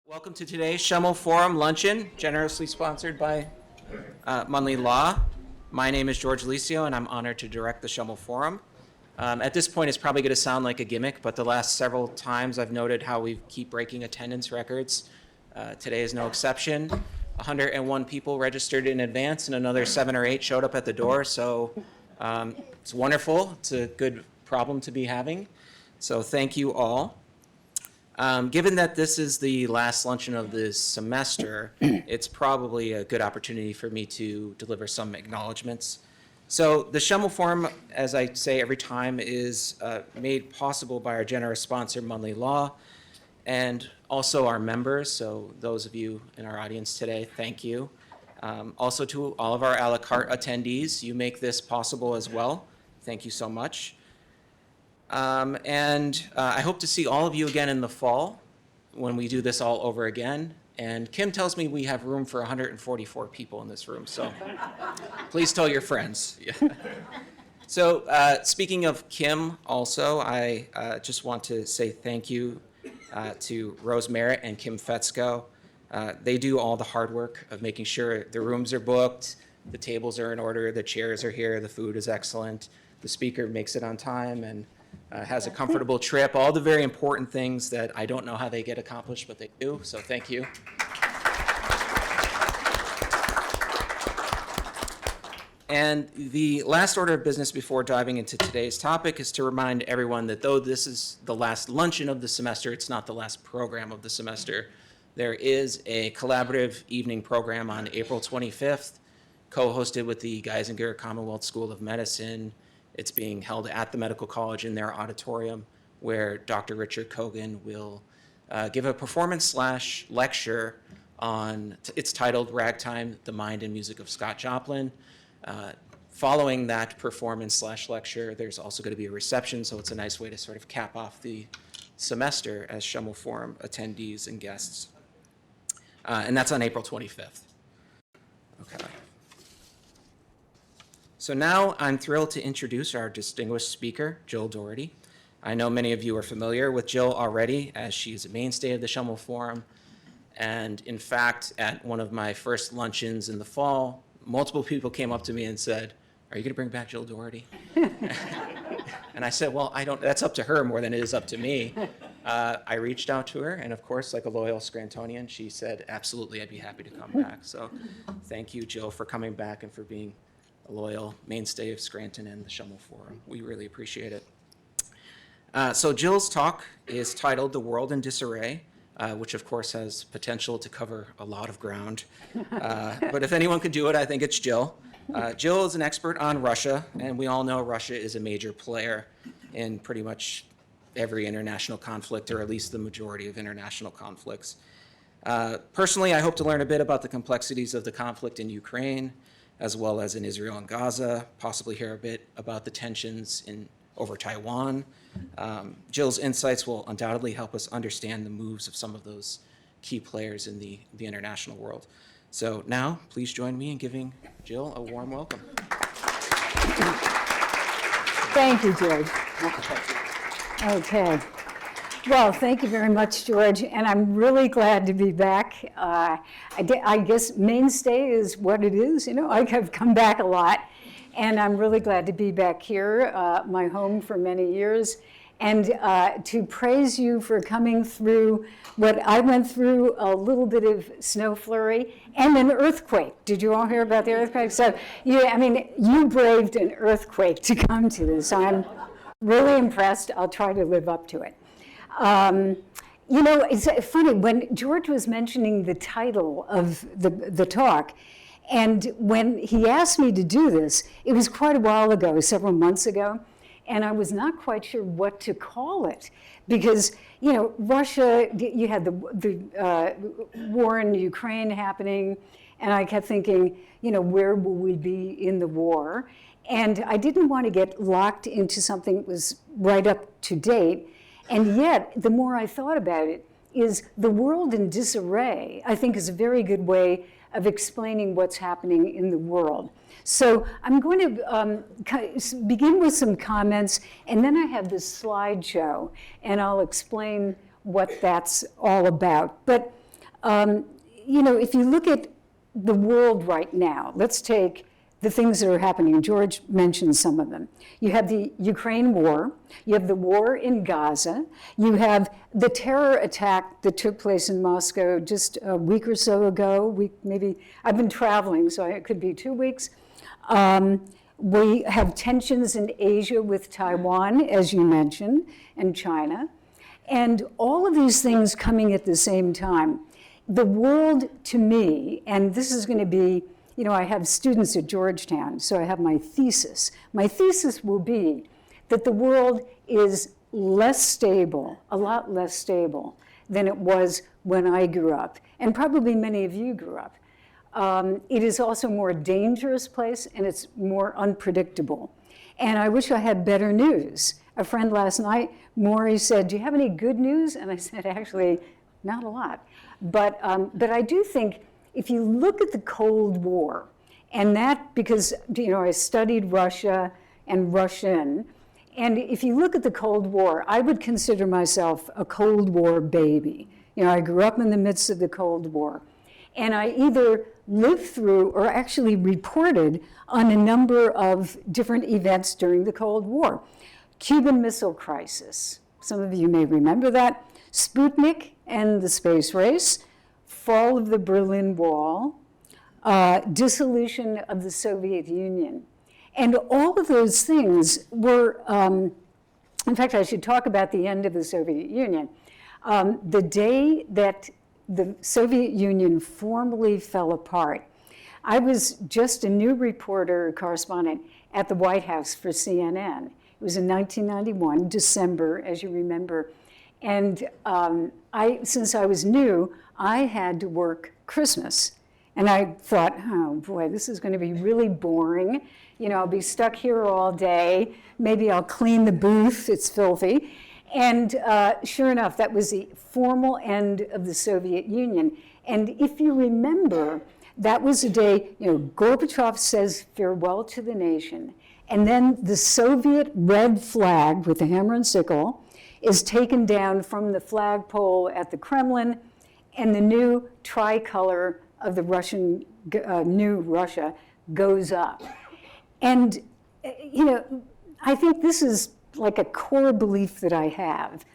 Welcome to today's Schemel Forum Luncheon, generously sponsored by McIlhenny Law. My name is George Licio, and I'm honored to direct the Schemel Forum. At this point, it's probably going to sound like a gimmick, but the last several times I've noted how we keep breaking attendance records. Today is no exception. 101 people registered in advance, and another 7 or 8 showed up at the door, so it's wonderful. It's a good problem to be having, so thank you all. Given that this is the last luncheon of this semester, it's probably a good opportunity for me to deliver some acknowledgments. So the Schemel Forum, as I say every time, is made possible by our generous sponsor, McIlhenny Law, and also our members. So those of you in our audience today, thank you. Also to all of our a la carte attendees, you make this possible as well. Thank you so much. I hope to see all of you again in the fall when we do this all over again. And Kim tells me we have room for 144 people in this room, so please tell your friends. Yeah. So speaking of Kim also, I just want to say thank you to Rose Merritt and Kim Fetzko. They do all the hard work of making sure the rooms are booked, the tables are in order, the chairs are here, the food is excellent, the speaker makes it on time, and has a comfortable trip, all the very important things that I don't know how they get accomplished, but they do, so thank you. And the last order of business before diving into today's topic is to remind everyone that though this is the last luncheon of the semester, it's not the last program of the semester. There is a collaborative evening program on April 25th, co-hosted with the Geisinger Commonwealth School of Medicine. It's being held at the Medical College in their auditorium, where Dr. Richard Kogan will give a performance/lecture on, it's titled Ragtime, the Mind and Music of Scott Joplin. Following that performance/lecture, there's also going to be a reception, so it's a nice way to sort of cap off the semester as Schemel Forum attendees and guests. And that's on April 25th. Okay. So now I'm thrilled to introduce our distinguished speaker, Jill Dougherty. I know many of you are familiar with Jill already, as she is a mainstay of the Schemel Forum. And in fact, at one of my first luncheons in the fall, multiple people came up to me and said, "Are you going to bring back Jill Dougherty?" And I said, well, that's up to her more than it is up to me. I reached out to her, and of course, like a loyal Scrantonian, she said, absolutely, I'd be happy to come back. So thank you, Jill, for coming back and for being a loyal mainstay of Scranton and the Schemel Forum. We really appreciate it. So Jill's talk is titled The World in Disarray, which of course has potential to cover a lot of ground. But if anyone could do it, I think it's Jill. Jill is an expert on Russia, and we all know Russia is a major player in pretty much every international conflict, or at least the majority of international conflicts. Personally, I hope to learn a bit about the complexities of the conflict in Ukraine, as well as in Israel and Gaza, possibly hear a bit about the tensions over Taiwan. Jill's insights will undoubtedly help us understand the moves of some of those key players in the international world. So now, please join me in giving Jill a warm welcome. Thank you, George. Okay. Well, thank you very much, George, and I'm really glad to be back. I guess mainstay is what it is, you know. I've come back a lot, and I'm really glad to be back here, my home for many years, and to praise you for coming through what I went through, a little bit of snow flurry and an earthquake. Did you all hear about the earthquake? So, yeah, I mean, you braved an earthquake to come to this. So I'm really impressed. I'll try to live up to it. You know, it's funny, when George was mentioning the title of the talk, and when he asked me to do this, it was quite a while ago, several months ago, and I was not quite sure what to call it, because, you know, Russia, you had the war in Ukraine happening, and I kept thinking, you know, where will we be in the war? And I didn't want to get locked into something that was right up to date. And yet, the more I thought about it, is the world in disarray, I think, is a very good way of explaining what's happening in the world. So I'm going to begin with some comments, and then I have this slideshow, and I'll explain what that's all about. But if you look at the world right now, let's take the things that are happening. George mentioned some of them. You have the Ukraine war, you have the war in Gaza, you have the terror attack that took place in Moscow just a week or so ago. Maybe I've been traveling, so it could be 2 weeks. We have tensions in Asia with Taiwan, as you mentioned, and China. And all of these things coming at the same time. The world, to me, and this is going to be, I have students at Georgetown, so I have my thesis. My thesis will be that the world is less stable, a lot less stable than it was when I grew up, and probably many of you grew up. It is also a more dangerous place, and it's more unpredictable. And I wish I had better news. A friend last night, Maury, said, "Do you have any good news?" And I said, actually, not a lot. But I do think if you look at the Cold War, and that, because I studied Russia and Russian, and if you look at the Cold War, I would consider myself a Cold War baby. I grew up in the midst of the Cold War. And I either lived through or actually reported on a number of different events during the Cold War. Cuban Missile Crisis, some of you may remember that. Sputnik and the space race. Fall of the Berlin Wall, dissolution of the Soviet Union. And all of those things were, in fact, I should talk about the end of the Soviet Union. The day that the Soviet Union formally fell apart, I was just a new reporter, correspondent at the White House for CNN. It was in 1991, December, as you remember. And since I was new, I had to work Christmas. And I thought, oh boy, this is going to be really boring. I'll be stuck here all day. Maybe I'll clean the booth, it's filthy. And sure enough, that was the formal end of the Soviet Union. And if you remember, that was the day, Gorbachev says farewell to the nation. And then the Soviet red flag with the hammer and sickle is taken down from the flagpole at the Kremlin, and the new tricolor of the new Russia goes up. And, I think this is like a core belief that I have.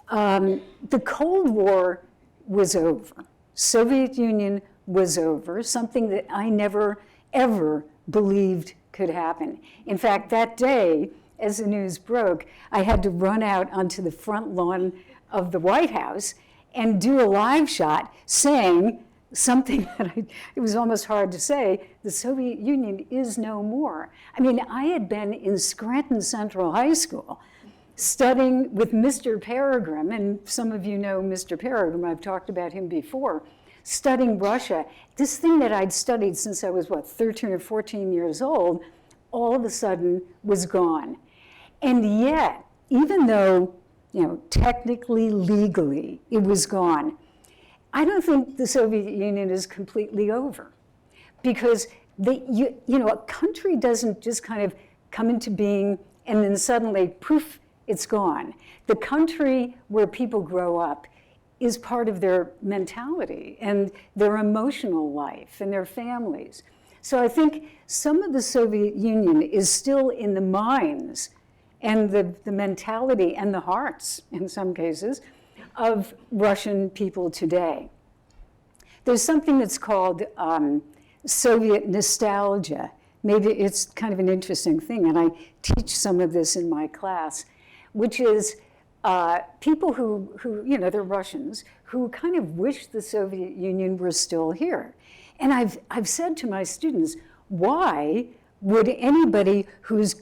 The Cold War was over. Soviet Union was over, something that I never, ever believed could happen. In fact, that day, as the news broke, I had to run out onto the front lawn of the White House and do a live shot saying something that it was almost hard to say, the Soviet Union is no more. I mean, I had been in Scranton Central High School studying with Mr. Peregrine, and some of you know Mr. Peregrine, I've talked about him before, studying Russia. This thing that I'd studied since I was, 13 or 14 years old, all of a sudden was gone. And yet, even though, technically, legally, it was gone, I don't think the Soviet Union is completely over. Because a country doesn't just kind of come into being and then suddenly, poof, it's gone. The country where people grow up is part of their mentality and their emotional life and their families. So I think some of the Soviet Union is still in the minds and the mentality and the hearts, in some cases, of Russian people today. There's something that's called Soviet nostalgia. Maybe it's kind of an interesting thing, and I teach some of this in my class, which is people who they're Russians, who kind of wish the Soviet Union were still here. And I've said to my students, why would anybody whose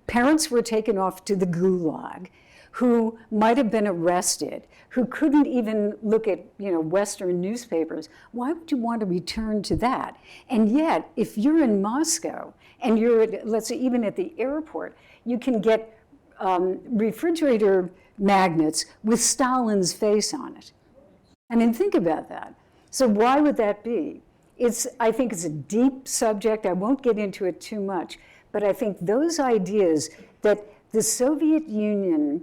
parents were taken off to the Gulag, who might have been arrested, who couldn't even look at Western newspapers, why would you want to return to that? And yet, if you're in Moscow and you're, let's say, even at the airport, you can get refrigerator magnets with Stalin's face on it. I mean, think about that. So why would that be? I think it's a deep subject. I won't get into it too much, but I think those ideas that the Soviet Union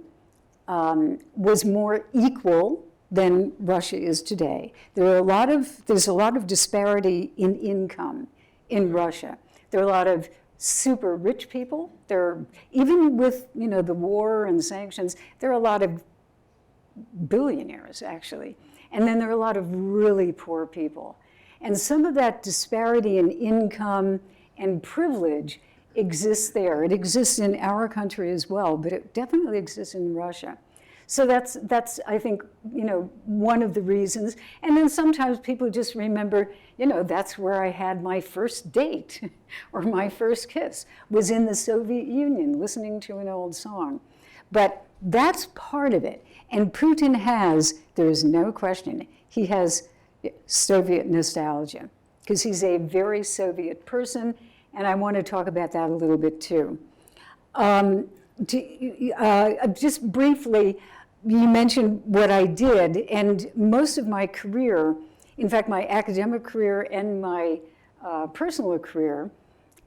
was more equal than Russia is today. There's a lot of disparity in income in Russia. There are a lot of super rich people. Even with the war and sanctions, there are a lot of billionaires actually. And then there are a lot of really poor people. And some of that disparity in income and privilege exists there. It exists in our country as well, but it definitely exists in Russia. So that's I think, one of the reasons. And then sometimes people just remember, that's where I had my first date or my first kiss was in the Soviet Union, listening to an old song. But that's part of it. And Putin there is no question, he has Soviet nostalgia because he's a very Soviet person. And I want to talk about that a little bit too. Just briefly, you mentioned what I did, and most of my career, in fact, my academic career and my personal career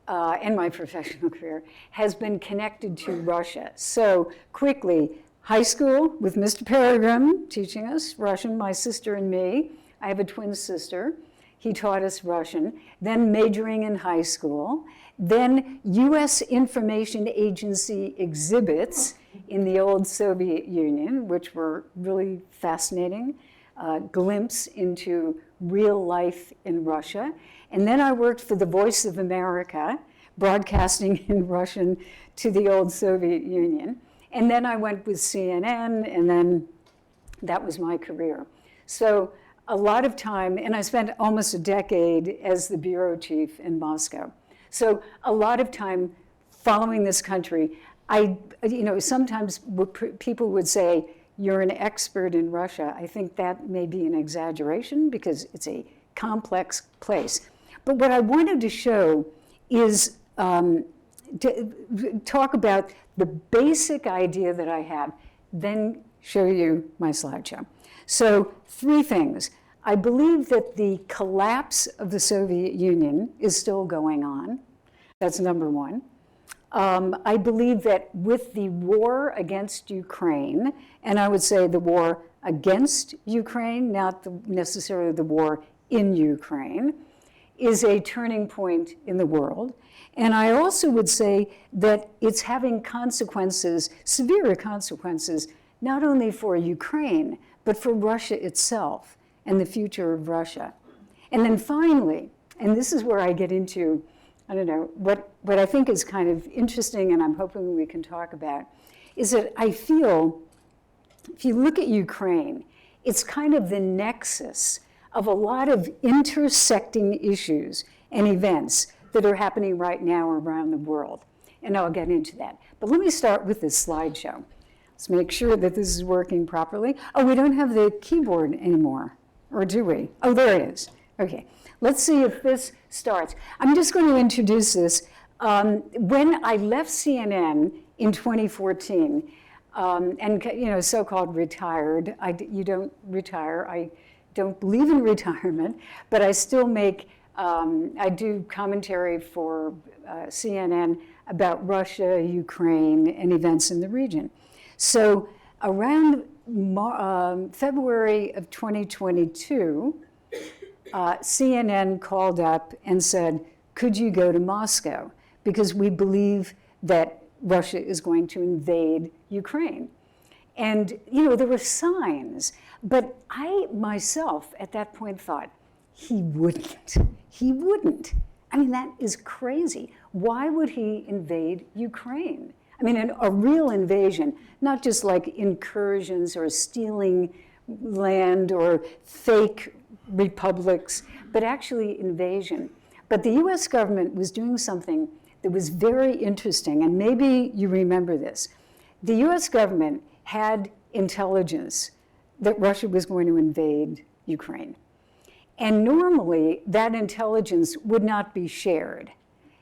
and my professional career has been connected to Russia. So quickly, high school with Mr. Peregrine teaching us Russian, my sister and me. I have a twin sister. He taught us Russian, then majoring in high school, then U.S. Information Agency exhibits in the old Soviet Union, which were really fascinating, glimpse into real life in Russia. And then I worked for the Voice of America, broadcasting in Russian to the old Soviet Union. And then I went with CNN, and then that was my career. So a lot of time, and I spent almost a decade as the bureau chief in Moscow. So a lot of time following this country. Sometimes people would say, you're an expert in Russia. I think that may be an exaggeration because it's a complex place. But what I wanted to show is to talk about the basic idea that I have, then show you my slideshow. So 3 things. I believe that the collapse of the Soviet Union is still going on. That's number 1. I believe that with the war against Ukraine, and I would say the war against Ukraine, not necessarily the war in Ukraine, is a turning point in the world. And I also would say that it's having consequences, severe consequences, not only for Ukraine, but for Russia itself and the future of Russia. And then finally, and this is where I get into, what I think is kind of interesting and I'm hoping we can talk about, is that I feel, if you look at Ukraine, it's kind of the nexus of a lot of intersecting issues and events that are happening right now around the world. And I'll get into that. But let me start with this slideshow. Let's make sure that this is working properly. Oh, we don't have the keyboard anymore, or do we? Oh, there it is. Okay, let's see if this starts. I'm just going to introduce this. When I left CNN in 2014, and so-called retired, you don't retire. I don't believe in retirement, but I still I do commentary for CNN about Russia, Ukraine, and events in the region. So around February of 2022, CNN called up and said, could you go to Moscow? Because we believe that Russia is going to invade Ukraine. And, there were signs, but I myself at that point thought, he wouldn't. He wouldn't. I mean, that is crazy. Why would he invade Ukraine? I mean, a real invasion, not just like incursions or stealing land or fake republics, but actually invasion. But the US government was doing something that was very interesting, and maybe you remember this. The US government had intelligence that Russia was going to invade Ukraine. And normally, that intelligence would not be shared.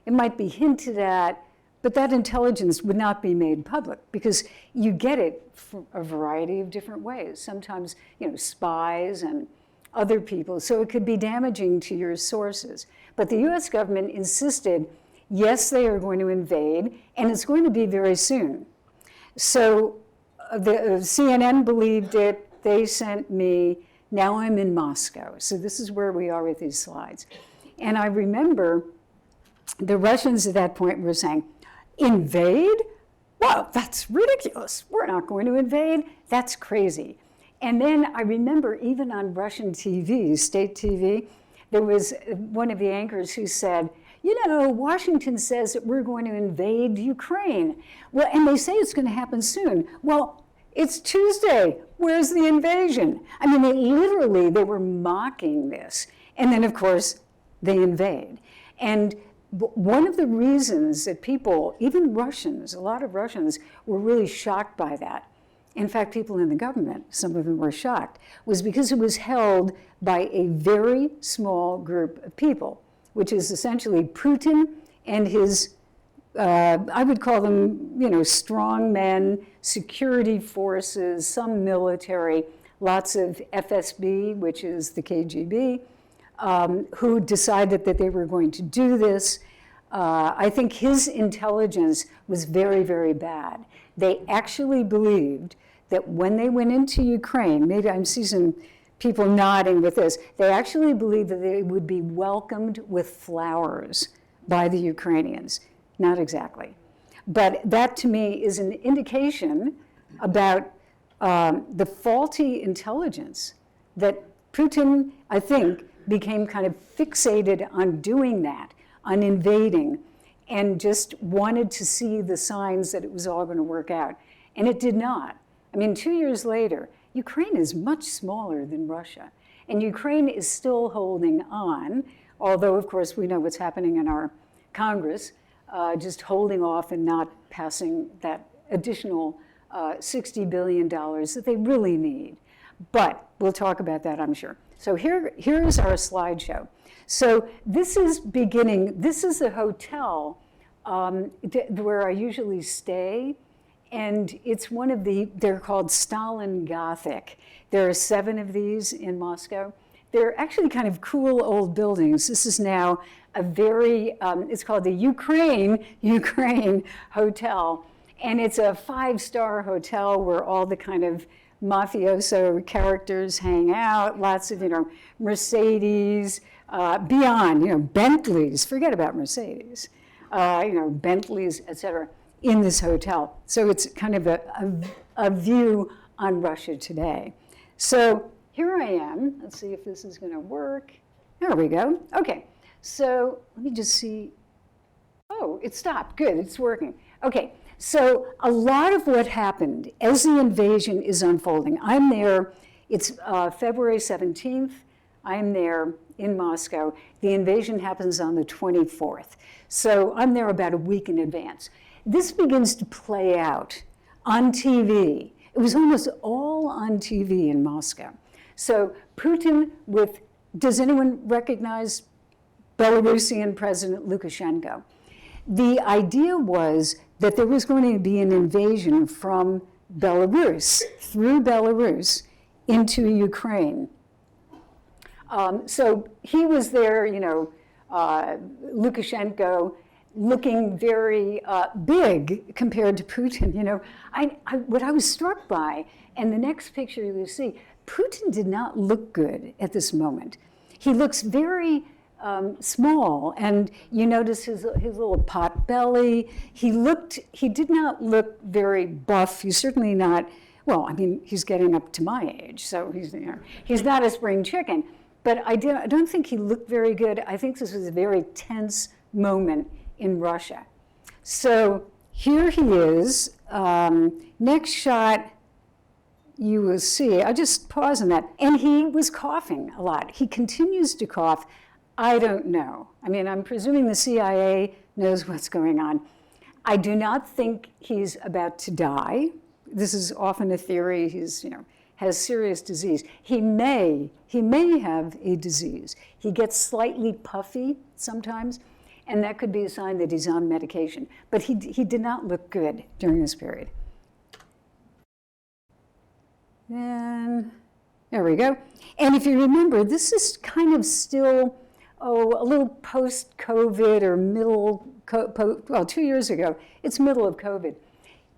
It might be hinted at, but that intelligence would not be made public because you get it from a variety of different ways. Sometimes, spies and other people, so it could be damaging to your sources. But the US government insisted, yes, they are going to invade, and it's going to be very soon. So the CNN believed it, they sent me, now I'm in Moscow. So this is where we are with these slides. And I remember the Russians at that point were saying, invade? Well, that's ridiculous. We're not going to invade. That's crazy. And then I remember even on Russian TV, state TV, there was one of the anchors who said, you know, Washington says that we're going to invade Ukraine. Well, and they say it's going to happen soon. Well, it's Tuesday. Where's the invasion? I mean, they were mocking this. And then, of course, they invade. And one of the reasons that people, even Russians, a lot of Russians, were really shocked by that, in fact, people in the government, some of them were shocked, was because it was held by a very small group of people, which is essentially Putin and his, I would call them, you know, strong men, security forces, some military, lots of FSB, which is the KGB, who decided that they were going to do this. I think his intelligence was very, very bad. They actually believed that when they went into Ukraine, maybe I'm seeing some people nodding with this, they actually believed that they would be welcomed with flowers by the Ukrainians. Not exactly. But that to me is an indication about the faulty intelligence that Putin, I think, became kind of fixated on doing that, on invading, and just wanted to see the signs that it was all going to work out. And it did not. I mean, 2 years later, Ukraine is much smaller than Russia. And Ukraine is still holding on, although, of course, we know what's happening in our Congress, just holding off and not passing that additional $60 billion that they really need. But we'll talk about that, I'm sure. So here's our slideshow. So this is the hotel where I usually stay. And it's one of they're called Stalin Gothic. There are 7 of these in Moscow. They're actually kind of cool old buildings. This is now a very, it's called the Ukraine Hotel. And it's a 5-star hotel where all the kind of mafioso characters hang out, lots of, you know, Mercedes, beyond, you know, Bentleys, forget about Mercedes, you know, Bentleys, et cetera, in this hotel. So it's kind of a view on Russia today. So here I am. Let's see if this is going to work. There we go. Okay. So let me just see. Oh, it stopped. Good. It's working. Okay. So a lot of what happened as the invasion is unfolding, I'm there. It's February 17th. I'm there in Moscow. The invasion happens on the 24th. So I'm there about a week in advance. This begins to play out on TV. It was almost all on TV in Moscow. So Putin does anyone recognize Belarusian President Lukashenko? The idea was that there was going to be an invasion from Belarus, through Belarus, into Ukraine. So he was there, you know, Lukashenko, looking very big compared to Putin. You know, what I was struck by, and the next picture you see, Putin did not look good at this moment. He looks very small, and you notice his little pot belly. He did not look very buff. He's certainly not, well, I mean, he's getting up to my age, so he's not a spring chicken. But I don't think he looked very good. I think this was a very tense moment in Russia. So here he is. Next shot, you will see. I'll just pause on that. And he was coughing a lot. He continues to cough. I don't know. I mean, I'm presuming the CIA knows what's going on. I do not think he's about to die. This is often a theory. He's, you know, has serious disease. He may have a disease. He gets slightly puffy sometimes, and that could be a sign that he's on medication. But he did not look good during this period. Then, there we go. And if you remember, this is kind of still, a little post-COVID or middle, well, 2 years ago. It's middle of COVID.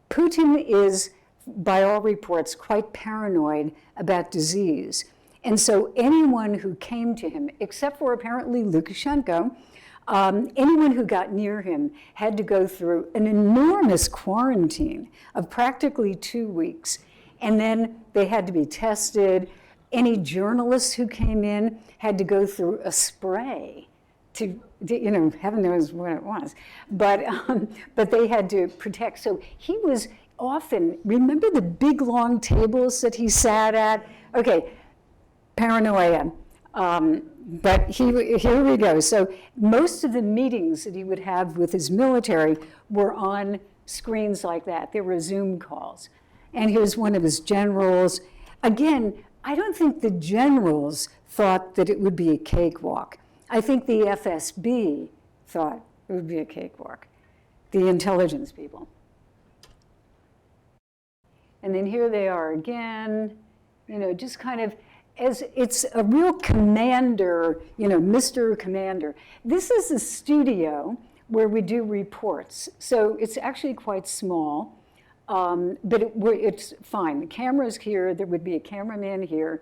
Putin is by all reports, quite paranoid about disease. And so anyone who came to him, except for apparently Lukashenko, anyone who got near him had to go through an enormous quarantine of practically 2 weeks. And then they had to be tested. Any journalists who came in had to go through a spray to, heaven knows what it was. But they had to protect. So he was often, remember the big long tables that he sat at? Okay, paranoia. But here we go. So most of the meetings that he would have with his military were on screens like that. There were Zoom calls. And here's one of his generals. Again, I don't think the generals thought that it would be a cakewalk. I think the FSB thought it would be a cakewalk, the intelligence people. And then here they are again, just kind of, as it's a real commander, Mr. Commander. This is a studio where we do reports. So it's actually quite small, but it's fine. The camera's here, there would be a cameraman here.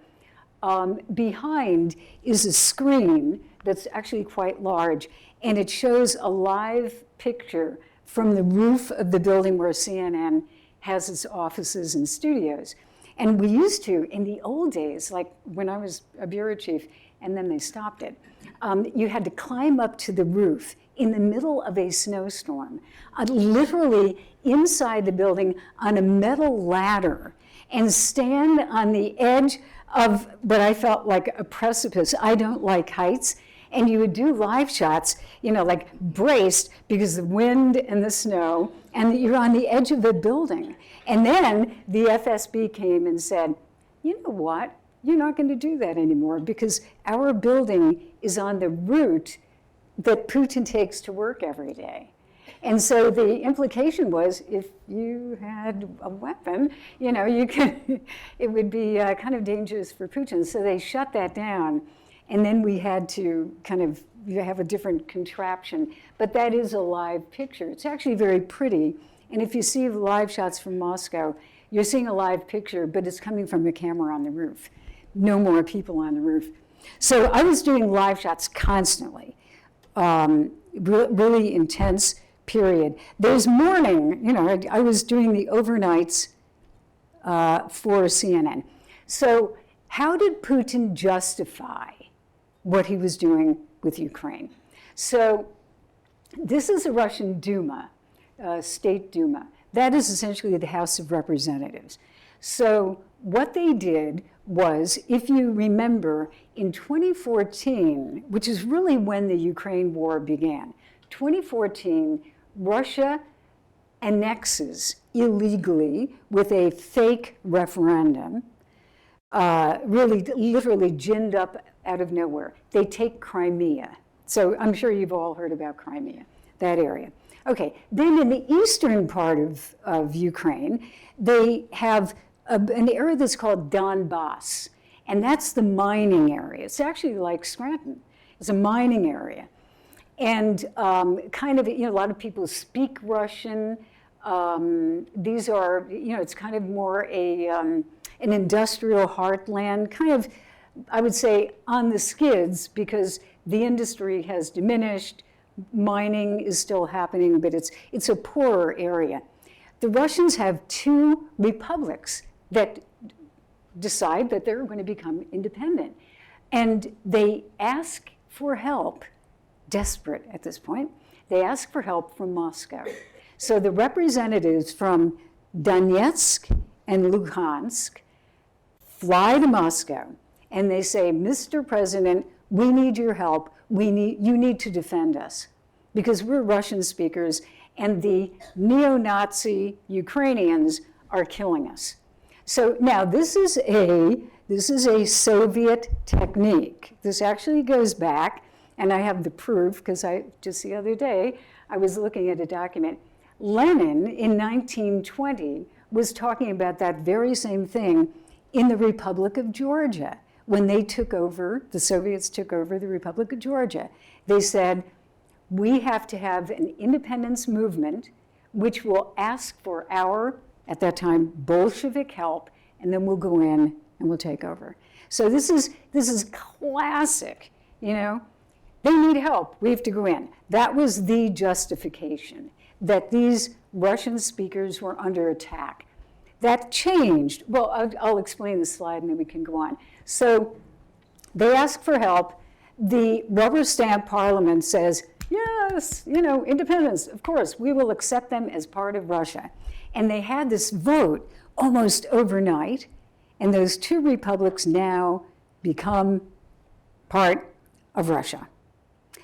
Behind is a screen that's actually quite large, and it shows a live picture from the roof of the building where CNN has its offices and studios. And we used to, in the old days, like when I was a bureau chief, and then they stopped it, you had to climb up to the roof in the middle of a snowstorm, literally inside the building on a metal ladder, and stand on the edge of what I felt like a precipice. I don't like heights. And you would do live shots, like braced because the wind and the snow, and you're on the edge of the building. And then the FSB came and said, you know what? You're not going to do that anymore because our building is on the route that Putin takes to work every day. And so the implication was if you had a weapon, it would be kind of dangerous for Putin. So they shut that down. And then we had to kind of have a different contraption. But that is a live picture. It's actually very pretty. And if you see live shots from Moscow, you're seeing a live picture, but it's coming from a camera on the roof. No more people on the roof. So I was doing live shots constantly, really intense period. There's morning, I was doing the overnights for CNN. So how did Putin justify what he was doing with Ukraine? So this is a Russian Duma, State Duma. That is essentially the House of Representatives. So what they did was, if you remember, in 2014, which is really when the Ukraine war began, 2014, Russia annexes illegally with a fake referendum, really literally ginned up out of nowhere. They take Crimea. So I'm sure you've all heard about Crimea, that area. Okay, then in the eastern part of Ukraine, they have an area that's called Donbass, and that's the mining area. It's actually like Scranton. It's a mining area. And kind of, a lot of people speak Russian. These are, it's kind of more an industrial heartland, kind of, I would say, on the skids, because the industry has diminished. Mining is still happening, but it's a poorer area. The Russians have two republics that decide that they're going to become independent. And they ask for help, desperate at this point, they ask for help from Moscow. So the representatives from Donetsk and Luhansk fly to Moscow, and they say, Mr. President, we need your help. You need to defend us because we're Russian speakers and the neo-Nazi Ukrainians are killing us. So now this is a Soviet technique. This actually goes back, and I have the proof because just the other day I was looking at a document. Lenin in 1920 was talking about that very same thing in the Republic of Georgia. When they took over, the Soviets took over the Republic of Georgia, they said, we have to have an independence movement which will ask for our at that time, Bolshevik help, and then we'll go in and we'll take over. So this is classic, you know. They need help, we have to go in. That was the justification, that these Russian speakers were under attack. That changed. Well, I'll explain the slide and then we can go on. So they ask for help. The rubber stamp parliament says, yes, you know, independence, of course, we will accept them as part of Russia. And they had this vote almost overnight, and those two republics now become part of Russia.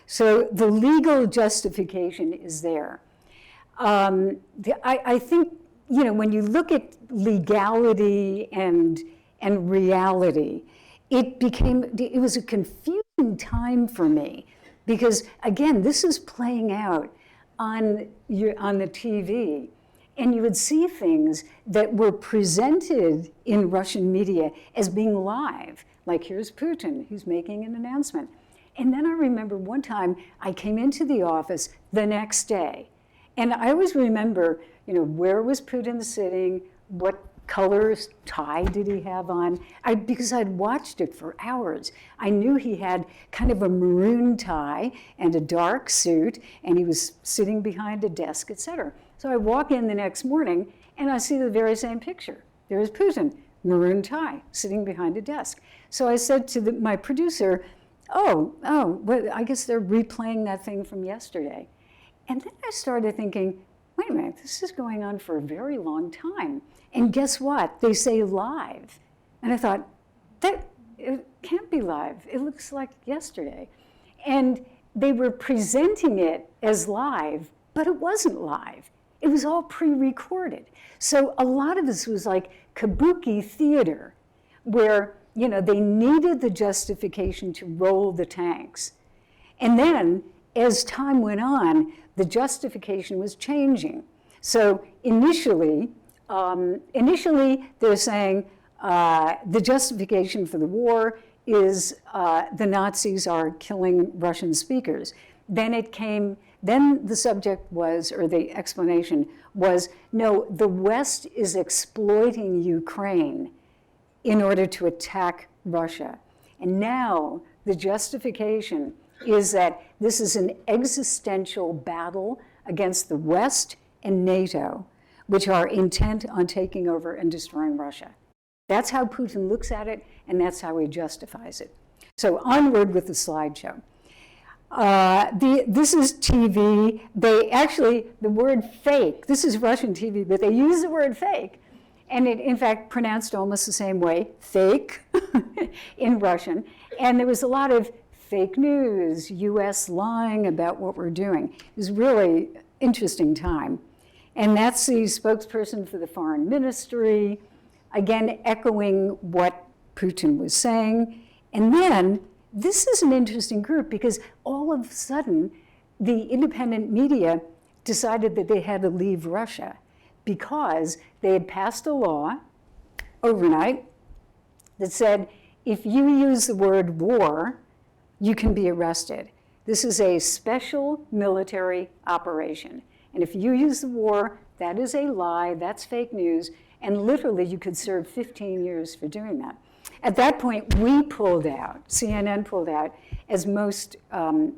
So the legal justification is there. I think, you know, when you look at legality and reality, it was a confusing time for me, because again, this is playing out on the TV, and you would see things that were presented in Russian media as being live, like here's Putin, who's making an announcement. And then I remember one time I came into the office the next day, and I always remember, you know, where was Putin sitting, what color tie did he have on? Because I'd watched it for hours. I knew he had kind of a maroon tie and a dark suit, and he was sitting behind a desk, etc. So I walk in the next morning, and I see the very same picture. There's Putin, maroon tie, sitting behind a desk. So I said to my producer, well, I guess they're replaying that thing from yesterday. And then I started thinking, wait a minute, this is going on for a very long time. And guess what? They say live. And I thought, it can't be live. It looks like yesterday. And they were presenting it as live, but it wasn't live. It was all pre-recorded. So a lot of this was like kabuki theater, where, you know, they needed the justification to roll the tanks. And then, as time went on, the justification was changing. So initially they're saying the justification for the war is the Nazis are killing Russian speakers. Then the subject was, or the explanation was, no, the West is exploiting Ukraine in order to attack Russia. And now the justification is that this is an existential battle against the West and NATO, which are intent on taking over and destroying Russia. That's how Putin looks at it, and that's how he justifies it. So onward with the slideshow. This is TV. The word fake, this is Russian TV, but they use the word fake, and it, in fact, pronounced almost the same way, fake, in Russian. And there was a lot of fake news, US lying about what we're doing. It was really interesting time. And that's the spokesperson for the foreign ministry, again, echoing what Putin was saying. And then, this is an interesting group because all of a sudden, the independent media decided that they had to leave Russia because they had passed a law overnight that said, if you use the word war, you can be arrested. This is a special military operation. And if you use the war, that is a lie, that's fake news, and literally you could serve 15 years for doing that. At that point, we pulled out, CNN pulled out, as most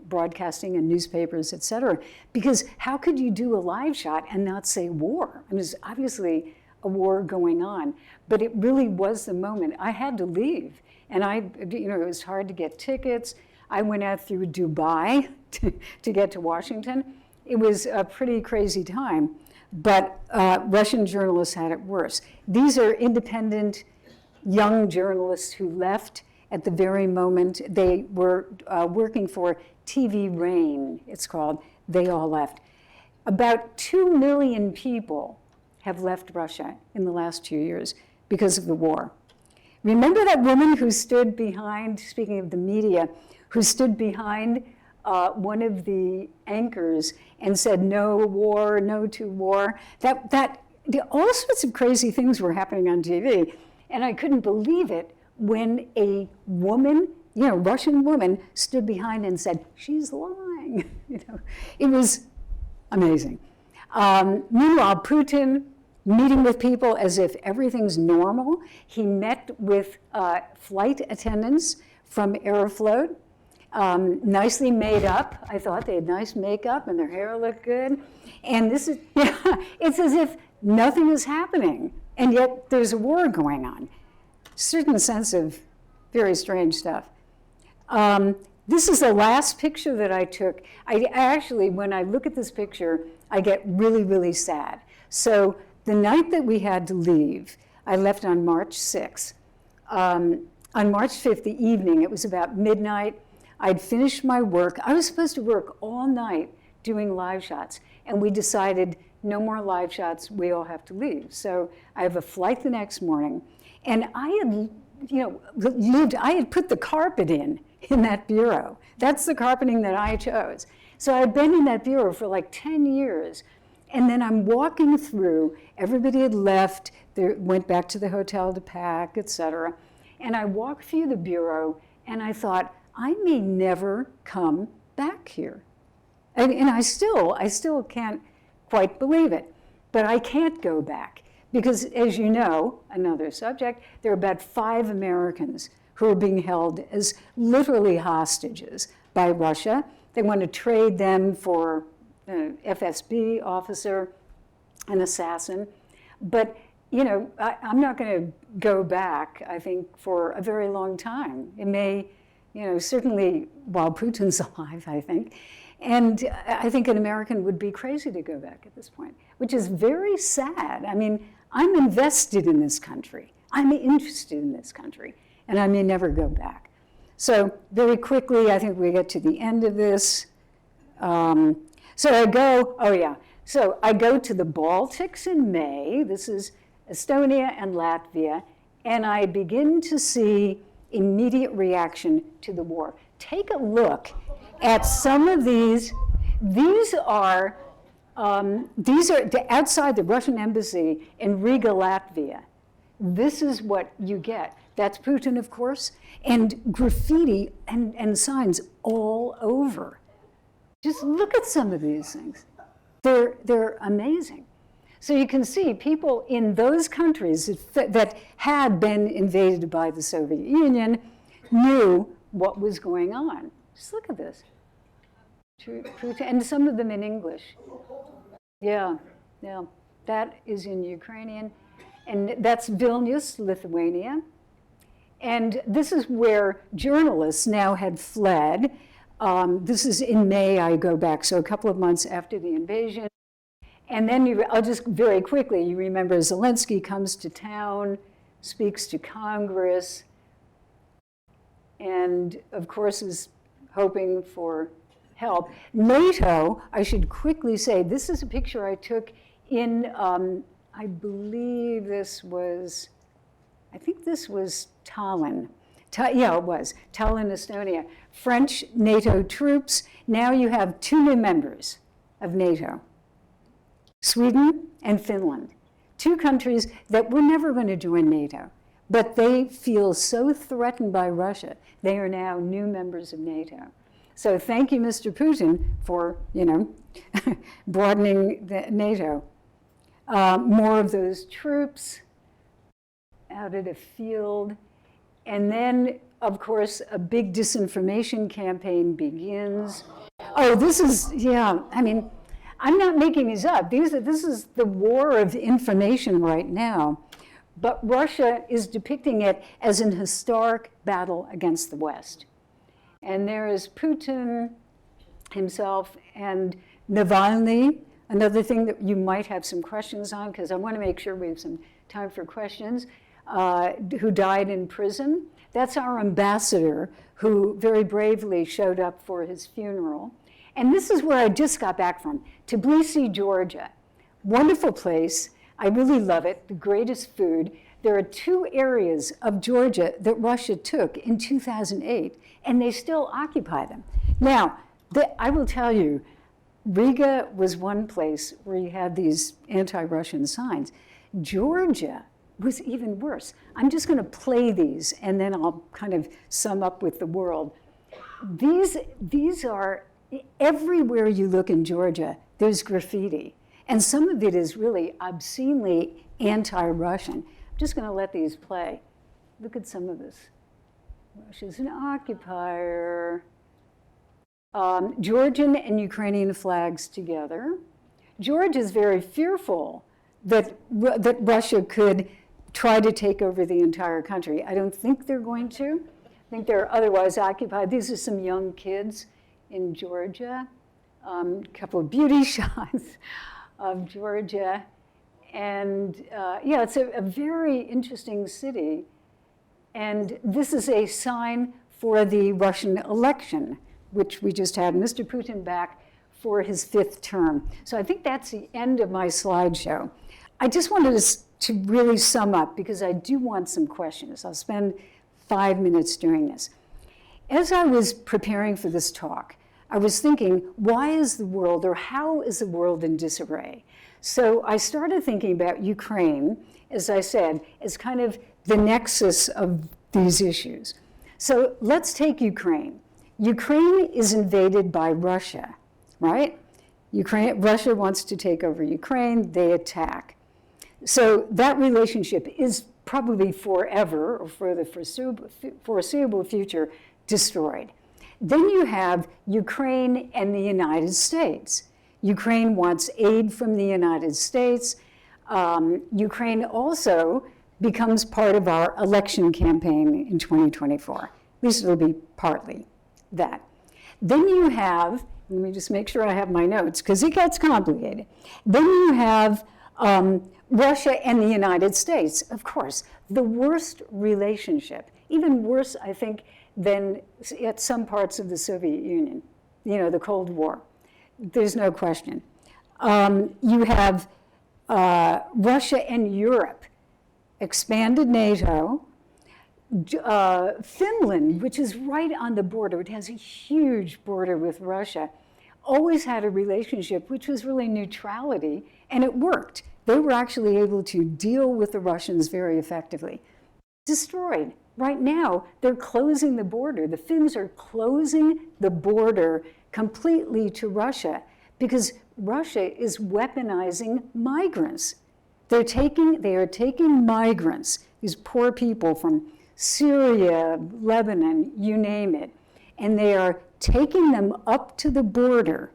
broadcasting and newspapers, et cetera, because how could you do a live shot and not say war? I mean, there's obviously a war going on, but it really was the moment. I had to leave, and it was hard to get tickets. I went out through Dubai to get to Washington. It was a pretty crazy time, but Russian journalists had it worse. These are independent young journalists who left at the very moment. They were working for TV Rain, it's called. They all left. About 2 million people have left Russia in the last 2 years because of the war. Remember that woman who stood behind, speaking of the media, who stood behind one of the anchors and said, no war, no to war? All sorts of crazy things were happening on TV. And I couldn't believe it when a woman, Russian woman, stood behind and said, she's lying. It was amazing. Meanwhile, Putin, meeting with people as if everything's normal. He met with flight attendants from Aeroflot, nicely made up. I thought they had nice makeup and their hair looked good. And this is, it's as if nothing is happening, and yet there's a war going on. Certain sense of very strange stuff. This is the last picture that I took. I actually, when I look at this picture, I get really, really sad. So the night that we had to leave, I left on March 6th. On March 5th, the evening, it was about midnight. I'd finished my work. I was supposed to work all night doing live shots, and we decided no more live shots, we all have to leave. So I have a flight the next morning, and I had put the carpet in that bureau. That's the carpeting that I chose. So I'd been in that bureau for like 10 years. And then I'm walking through, everybody had left, they went back to the hotel to pack, et cetera. And I walked through the bureau and I thought, I may never come back here. And I still can't quite believe it, but I can't go back. Because as you know, another subject, there are about 5 Americans who are being held as literally hostages by Russia. They want to trade them for an FSB officer, an assassin. But, I'm not going to go back, I think, for a very long time. It may, certainly while Putin's alive, I think. And I think an American would be crazy to go back at this point, which is very sad. I mean, I'm invested in this country. I'm interested in this country, and I may never go back. So very quickly, I think we get to the end of this. So I go to the Baltics in May. This is Estonia and Latvia, and I begin to see immediate reaction to the war. Take a look at some of these. These are outside the Russian embassy in Riga, Latvia. This is what you get. That's Putin, of course, and graffiti and signs all over. Just look at some of these things. They're amazing. So you can see people in those countries that had been invaded by the Soviet Union knew what was going on. Just look at this. And some of them in English. Yeah. That is in Ukrainian. And that's Vilnius, Lithuania. And this is where journalists now had fled. This is in May, I go back, so a couple of months after the invasion. And then I'll just very quickly, you remember Zelensky comes to town, speaks to Congress, and of course is hoping for help. NATO, I should quickly say, this is a picture I took in, I believe this was, Tallinn. It was Tallinn, Estonia. French NATO troops. Now you have 2 new members of NATO, Sweden and Finland. 2 countries that were never going to join NATO, but they feel so threatened by Russia, they are now new members of NATO. So thank you, Mr. Putin, for, broadening the NATO. More of those troops out at a field. And then, of course, a big disinformation campaign begins. Oh, this is, I'm not making these up. This is the war of information right now. But Russia is depicting it as an historic battle against the West. And there is Putin himself and Navalny, another thing that you might have some questions on, because I want to make sure we have some time for questions, who died in prison. That's our ambassador who very bravely showed up for his funeral. And this is where I just got back from, Tbilisi, Georgia. Wonderful place. I really love it, the greatest food. There are 2 areas of Georgia that Russia took in 2008, and they still occupy them. Now, I will tell you, Riga was one place where you had these anti-Russian signs. Georgia was even worse. I'm just going to play these, and then I'll kind of sum up with the world. These are, everywhere you look in Georgia, there's graffiti. And some of it is really obscenely anti-Russian. I'm just going to let these play. Look at some of this. Russia's an occupier. Georgian and Ukrainian flags together. Georgia is very fearful that Russia could try to take over the entire country. I don't think they're going to. I think they're otherwise occupied. These are some young kids in Georgia. A couple of beauty shots of Georgia. And yeah, it's a very interesting city. And this is a sign for the Russian election, which we just had Mr. Putin back for his 5th term. So I think that's the end of my slideshow. I just wanted to really sum up because I do want some questions. I'll spend 5 minutes doing this. As I was preparing for this talk, I was thinking, why is the world, or how is the world in disarray? So I started thinking about Ukraine, as I said, as kind of the nexus of these issues. So let's take Ukraine. Ukraine is invaded by Russia, right? Russia wants to take over Ukraine, they attack. So that relationship is probably forever, or for the foreseeable future, destroyed. Then you have Ukraine and the United States. Ukraine wants aid from the United States. Ukraine also becomes part of our election campaign in 2024. At least it'll be partly that. Then you have, let me just make sure I have my notes, because it gets complicated. Then you have Russia and the United States, of course, the worst relationship, even worse, I think, than at some parts of the Soviet Union, the Cold War. There's no question. You have Russia and Europe, expanded NATO, Finland, which is right on the border, it has a huge border with Russia, always had a relationship which was really neutrality, and it worked. They were actually able to deal with the Russians very effectively. Destroyed. Right now, they're closing the border. The Finns are closing the border completely to Russia because Russia is weaponizing migrants. They are taking migrants, these poor people from Syria, Lebanon, you name it, and they are taking them up to the border,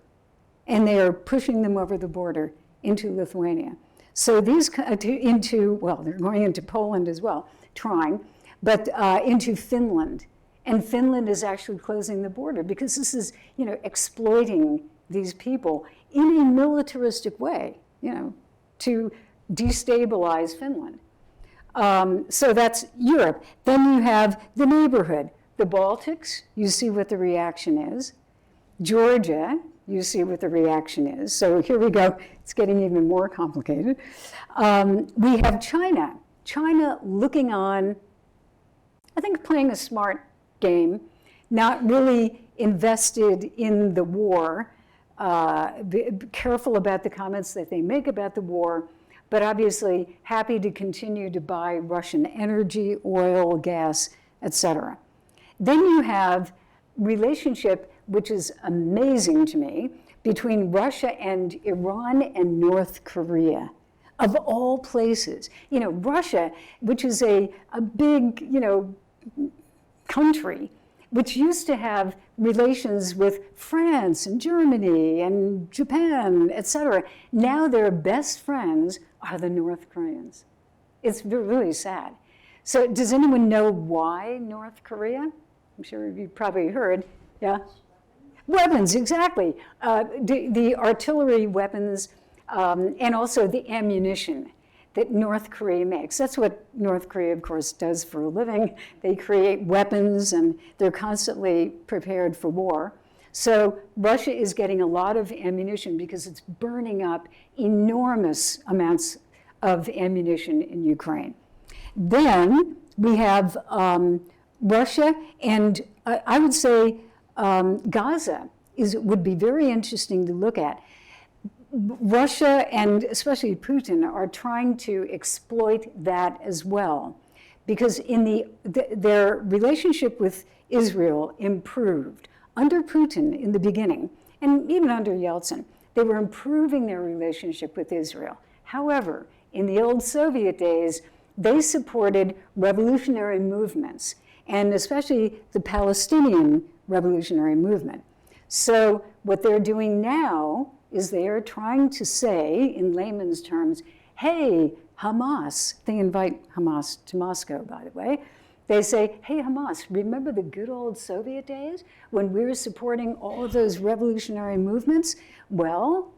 and they are pushing them over the border into Lithuania. So these they're going into Poland as well, trying, but into Finland. And Finland is actually closing the border because this is, exploiting these people in a militaristic way, to destabilize Finland. So that's Europe. Then you have the neighborhood. The Baltics, you see what the reaction is. Georgia, you see what the reaction is. So here we go. It's getting even more complicated. We have China. China looking on, I think playing a smart game, not really invested in the war, be careful about the comments that they make about the war, but obviously happy to continue to buy Russian energy, oil, gas, etc. Then you have relationship, which is amazing to me, between Russia and Iran and North Korea, of all places. Russia, which is a big, country, which used to have relations with France and Germany and Japan, etc. Now their best friends are the North Koreans. It's really sad. So does anyone know why North Korea? I'm sure you've probably heard, yeah? Weapons, exactly. The artillery weapons and also the ammunition that North Korea makes. That's what North Korea, of course, does for a living. They create weapons and they're constantly prepared for war. So Russia is getting a lot of ammunition because it's burning up enormous amounts of ammunition in Ukraine. Then we have Russia, and I would say Gaza would be very interesting to look at. Russia and especially Putin are trying to exploit that as well, because in their relationship with Israel improved under Putin in the beginning, and even under Yeltsin. They were improving their relationship with Israel. However, in the old Soviet days, they supported revolutionary movements, and especially the Palestinian revolutionary movement. So what they're doing now is they are trying to say, in layman's terms, hey, Hamas, they invite Hamas to Moscow, by the way. They say, hey, Hamas, remember the good old Soviet days when we were supporting all of those revolutionary movements? Well,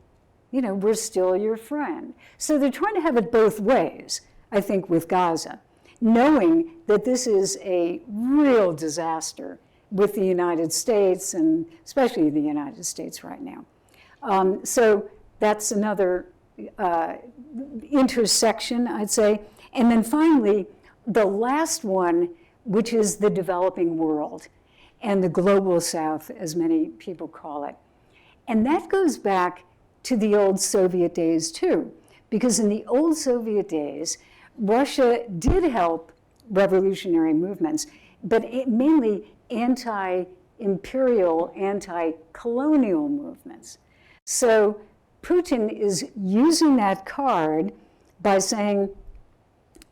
you know, we're still your friend. So they're trying to have it both ways, I think, with Gaza, knowing that this is a real disaster with the United States, and especially the United States right now. So that's another intersection, I'd say. And then finally, the last one, which is the developing world and the global south, as many people call it. And that goes back to the old Soviet days too, because in the old Soviet days, Russia did help revolutionary movements, but mainly anti-imperial, anti-colonial movements. So Putin is using that card by saying,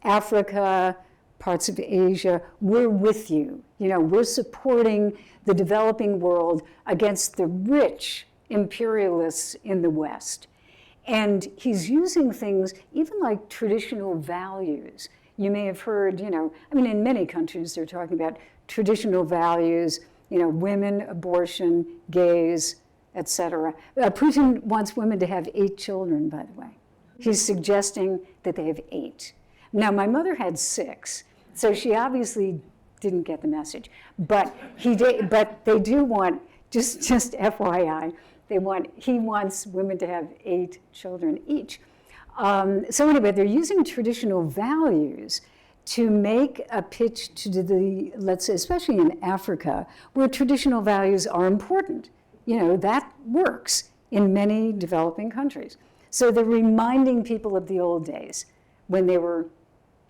Africa, parts of Asia, we're with you. You know, we're supporting the developing world against the rich imperialists in the West. And he's using things, even like traditional values. You may have heard, you know, I mean, in many countries, they're talking about traditional values, you know, women, abortion, gays, etc. Putin wants women to have 8 children, by the way. He's suggesting that they have 8. Now, my mother had 6, so she obviously didn't get the message. But they do want, just FYI, he wants women to have 8 children each. So anyway, they're using traditional values to make a pitch to the, let's say, especially in Africa, where traditional values are important. You know, that works in many developing countries. So they're reminding people of the old days when they were,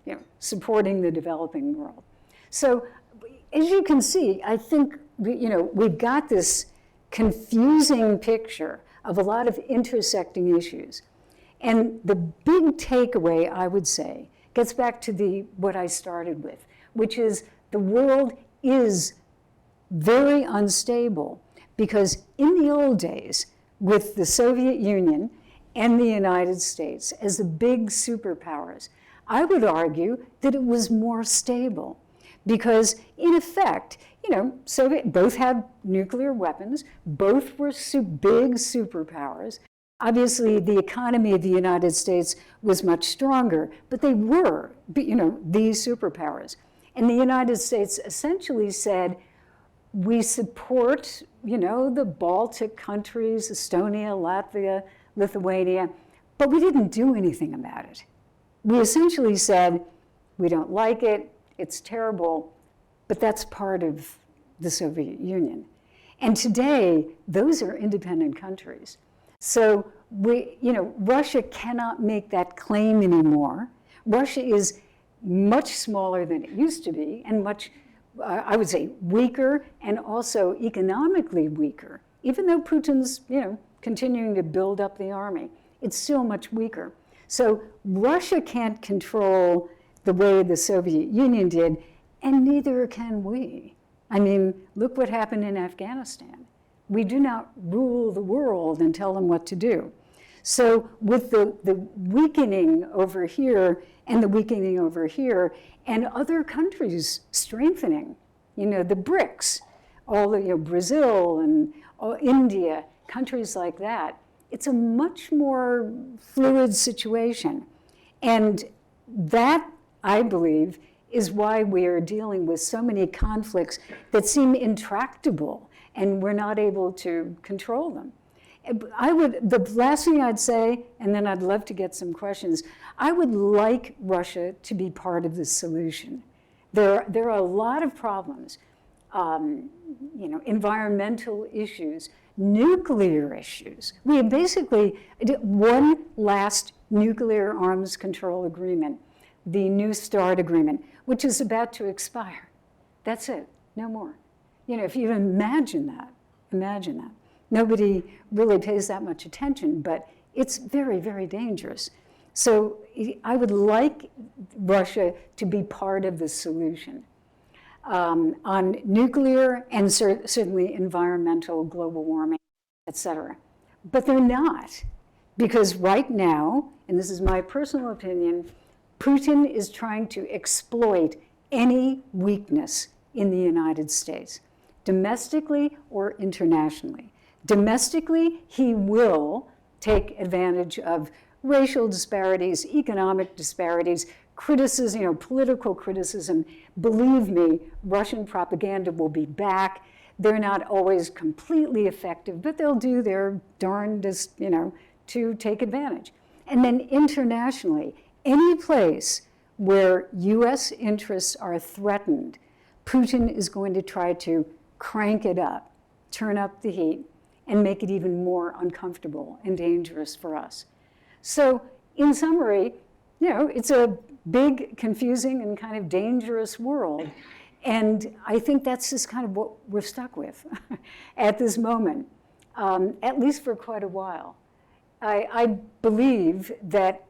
you know, supporting the developing world. So as you can see, I think, you know, we've got this confusing picture of a lot of intersecting issues. And the big takeaway, I would say, gets back to what I started with, which is the world is very unstable because in the old days, with the Soviet Union and the United States as the big superpowers, I would argue that it was more stable because, in effect, you know, both had nuclear weapons, both were big superpowers. Obviously, the economy of the United States was much stronger, but they were, you know, these superpowers. And the United States essentially said, we support, you know, the Baltic countries, Estonia, Latvia, Lithuania, but we didn't do anything about it. We essentially said, we don't like it, it's terrible, but that's part of the Soviet Union. And today, those are independent countries. So Russia cannot make that claim anymore. Russia is much smaller than it used to be and much, I would say, weaker and also economically weaker. Even though Putin's, you know, continuing to build up the army, it's still much weaker. So Russia can't control the way the Soviet Union did, and neither can we. I mean, look what happened in Afghanistan. We do not rule the world and tell them what to do. So with the weakening over here and the weakening over here, and other countries strengthening, you know, the BRICS, all the, you know, Brazil and India, countries like that, it's a much more fluid situation. And that, I believe, is why we are dealing with so many conflicts that seem intractable and we're not able to control them. The last thing I'd say, and then I'd love to get some questions, I would like Russia to be part of the solution. There are a lot of problems, you know, environmental issues, nuclear issues. We have basically one last nuclear arms control agreement, the New START agreement, which is about to expire. That's it, no more. You know, if you imagine that, Nobody really pays that much attention, but it's very, very dangerous. So I would like Russia to be part of the solution on nuclear and certainly environmental, global warming, et cetera. But they're not, because right now, and this is my personal opinion, Putin is trying to exploit any weakness in the United States, domestically or internationally. Domestically, he will take advantage of racial disparities, economic disparities, criticism, political criticism. Believe me, Russian propaganda will be back. They're not always completely effective, but they'll do their darndest, to take advantage. And then internationally, any place where US interests are threatened, Putin is going to try to crank it up, turn up the heat, and make it even more uncomfortable and dangerous for us. So in summary, it's a big, confusing, and kind of dangerous world. And I think that's just kind of what we're stuck with at this moment, at least for quite a while. I believe that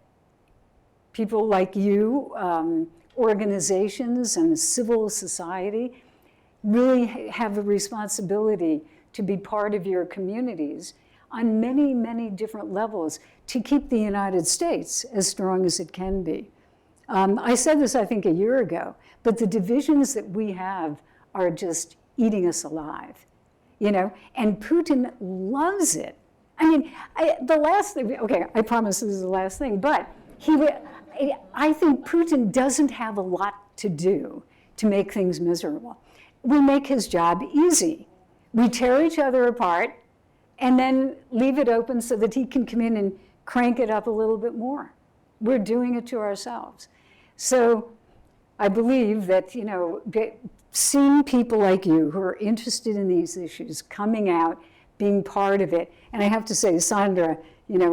people like you, organizations and civil society, really have a responsibility to be part of your communities on many, many different levels to keep the United States as strong as it can be. I said this, I think, a year ago, but the divisions that we have are just eating us alive, and Putin loves it. I mean, the last thing, okay, I promise this is the last thing, but I think Putin doesn't have a lot to do to make things miserable. We make his job easy. We tear each other apart and then leave it open so that he can come in and crank it up a little bit more. We're doing it to ourselves. So I believe that, seeing people like you who are interested in these issues coming out, being part of it, and I have to say, Sandra,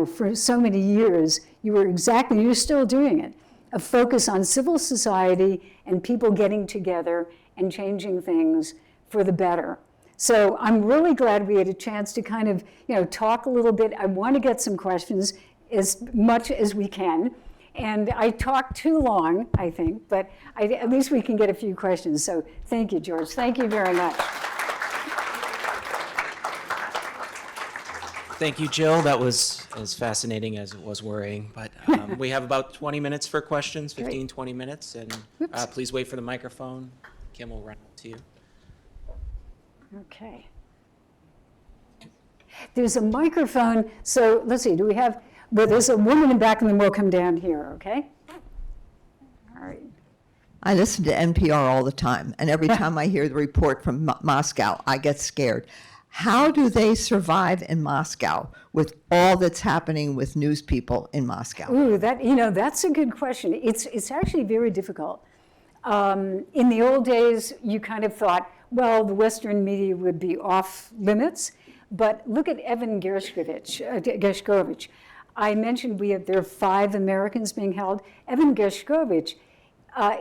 for so many years, you're still doing it, a focus on civil society and people getting together and changing things for the better. So I'm really glad we had a chance to kind of, talk a little bit. I want to get some questions as much as we can. And I talked too long, I think, but at least we can get a few questions. So thank you, George. Thank you very much. Thank you, Jill. That was as fascinating as it was worrying. But we have about 20 minutes for questions, 15, 20 minutes. And please wait for the microphone. Kim will run up to you. Okay. There's a microphone. So let's see, there's a woman in back and then we'll come down here, okay? All right. I listen to NPR all the time, and every time I hear the report from Moscow, I get scared. How do they survive in Moscow with all that's happening with news people in Moscow? Ooh, that's a good question. It's actually very difficult. In the old days, you kind of thought, well, the Western media would be off limits, but look at Evan Gershkovich. I mentioned there are 5 Americans being held. Evan Gershkovich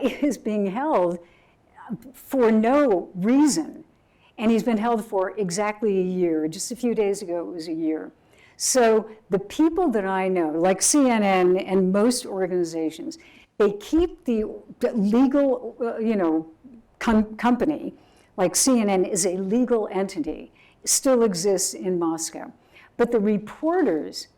is being held for no reason. And he's been held for exactly a year. Just a few days ago, it was a year. So the people that I know, like CNN and most organizations, they keep the legal, company, like CNN is a legal entity, still exists in Moscow. But the reporters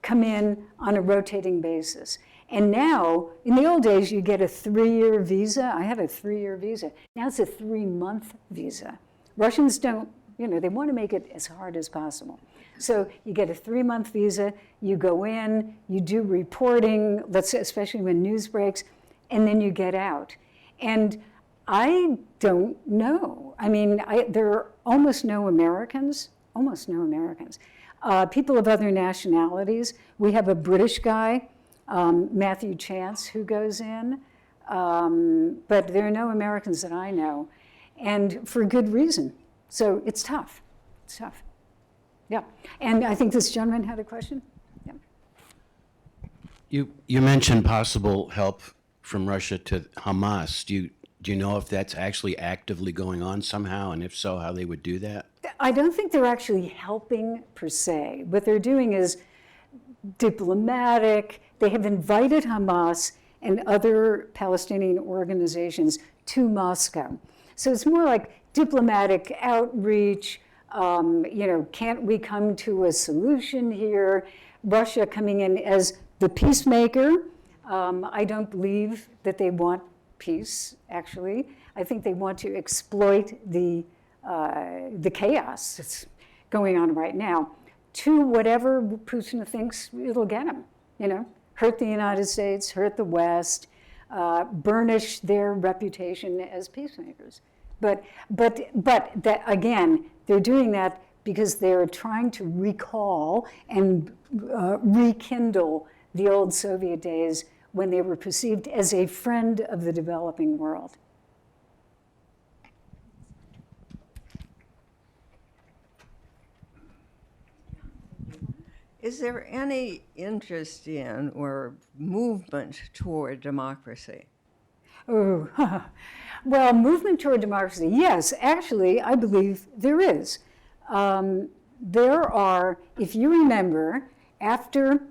come in on a rotating basis. And now, in the old days, you get a 3-year visa. I had a 3-year visa. Now it's a 3-month visa. Russians don't, they want to make it as hard as possible. So you get a 3-month visa, you go in, you do reporting, especially when news breaks, and then you get out. And I don't know. I mean, there are almost no Americans. People of other nationalities. We have a British guy, Matthew Chance, who goes in, but there are no Americans that I know. And for good reason. So it's tough. Yeah. And I think this gentleman had a question. Yeah. You mentioned possible help from Russia to Hamas. Do you know if that's actually actively going on somehow, and if so, how they would do that? I don't think they're actually helping per se. What they're doing is diplomatic. They have invited Hamas and other Palestinian organizations to Moscow. So it's more like diplomatic outreach. Can't we come to a solution here? Russia coming in as the peacemaker. I don't believe that they want peace, actually. I think they want to exploit the chaos that's going on right now to whatever Putin thinks it'll get him, hurt the United States, hurt the West, burnish their reputation as peacemakers. But that, again, they're doing that because they're trying to recall and rekindle the old Soviet days when they were perceived as a friend of the developing world. Is there any interest in or movement toward democracy? Oh, well, movement toward democracy, yes, actually, I believe there is. There are, if you remember, after,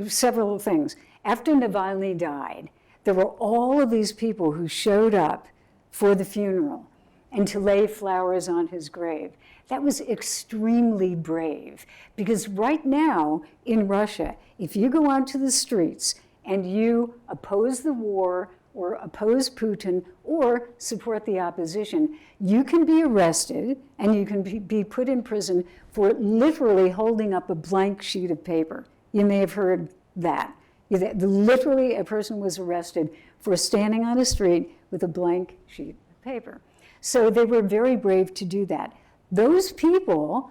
several things. After Navalny died, there were all of these people who showed up for the funeral and to lay flowers on his grave. That was extremely brave, because right now in Russia, if you go onto the streets and you oppose the war or oppose Putin or support the opposition, you can be arrested and you can be put in prison for literally holding up a blank sheet of paper. You may have heard that. Literally, a person was arrested for standing on a street with a blank sheet of paper. So they were very brave to do that. Those people,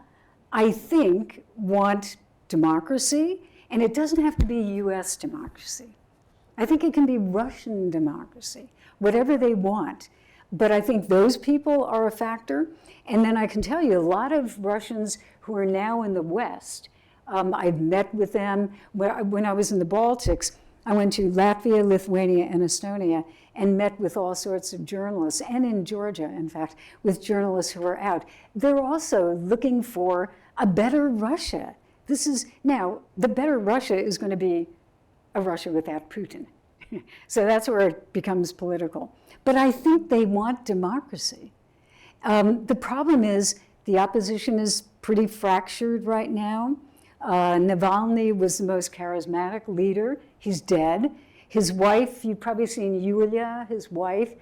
I think, want democracy, and it doesn't have to be US democracy. I think it can be Russian democracy, whatever they want. But I think those people are a factor. And then I can tell you, a lot of Russians who are now in the West, I've met with them. When I was in the Baltics, I went to Latvia, Lithuania, and Estonia, and met with all sorts of journalists, and in Georgia, in fact, with journalists who are out. They're also looking for a better Russia. Now, the better Russia is going to be a Russia without Putin. So that's where it becomes political. But I think they want democracy. The problem is the opposition is pretty fractured right now. Navalny was the most charismatic leader. He's dead. His wife, you've probably seen Yulia, his wife,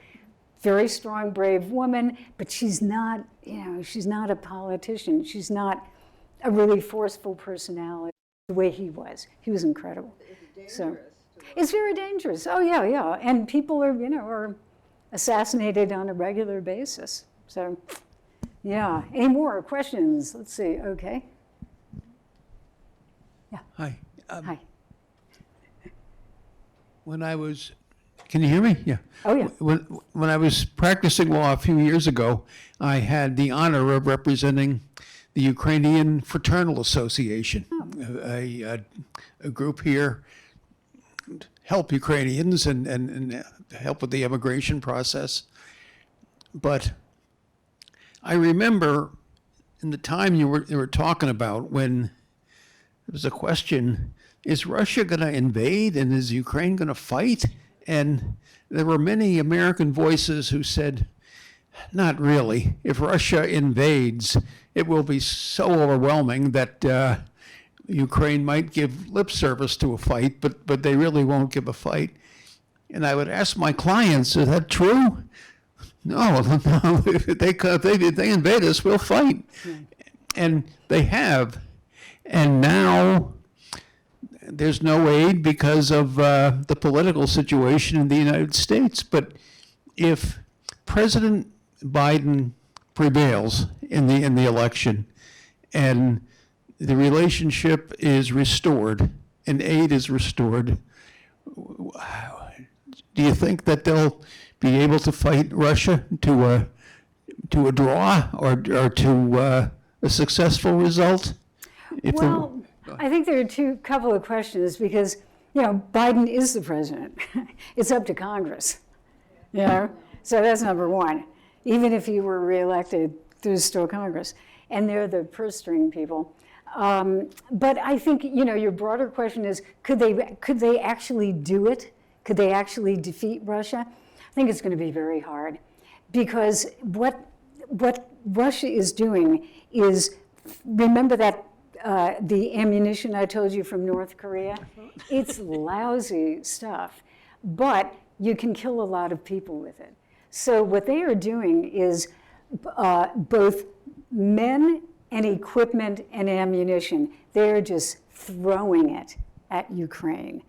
very strong, brave woman, but she's not, she's not a politician. She's not a really forceful personality the way he was. He was incredible. It's So dangerous. it's very dangerous. Oh, yeah. And people are assassinated on a regular basis. So, yeah. Any more questions? Let's see. Okay. Hi. Hi. When I was, can you hear me? Yeah. Oh, yeah. When I was practicing law a few years ago, I had the honor of representing the Ukrainian Fraternal Association, a group here to help Ukrainians and help with the immigration process. But I remember in the time you were talking about when there was a question, is Russia going to invade and is Ukraine going to fight? And there were many American voices who said, not really. If Russia invades, it will be so overwhelming that Ukraine might give lip service to a fight, but they really won't give a fight. And I would ask my clients, is that true? No. If they invade us, we'll fight. And they have. And now there's no aid because of the political situation in the United States. But if President Biden prevails in the election and the relationship is restored and aid is restored, do you think that they'll be able to fight Russia to a draw or to a successful result? Well, I think there are couple of questions because, Biden is the president. It's up to Congress, So that's number one. Even if he were reelected, there's still Congress, and they're the purse string people. But I think, your broader question is, could they actually do it? Could they actually defeat Russia? I think it's going to be very hard, because what Russia is doing is, remember that the ammunition I told you from North Korea? It's lousy stuff, but you can kill a lot of people with it. So what they are doing is both men and equipment and ammunition, they're just throwing it at Ukraine.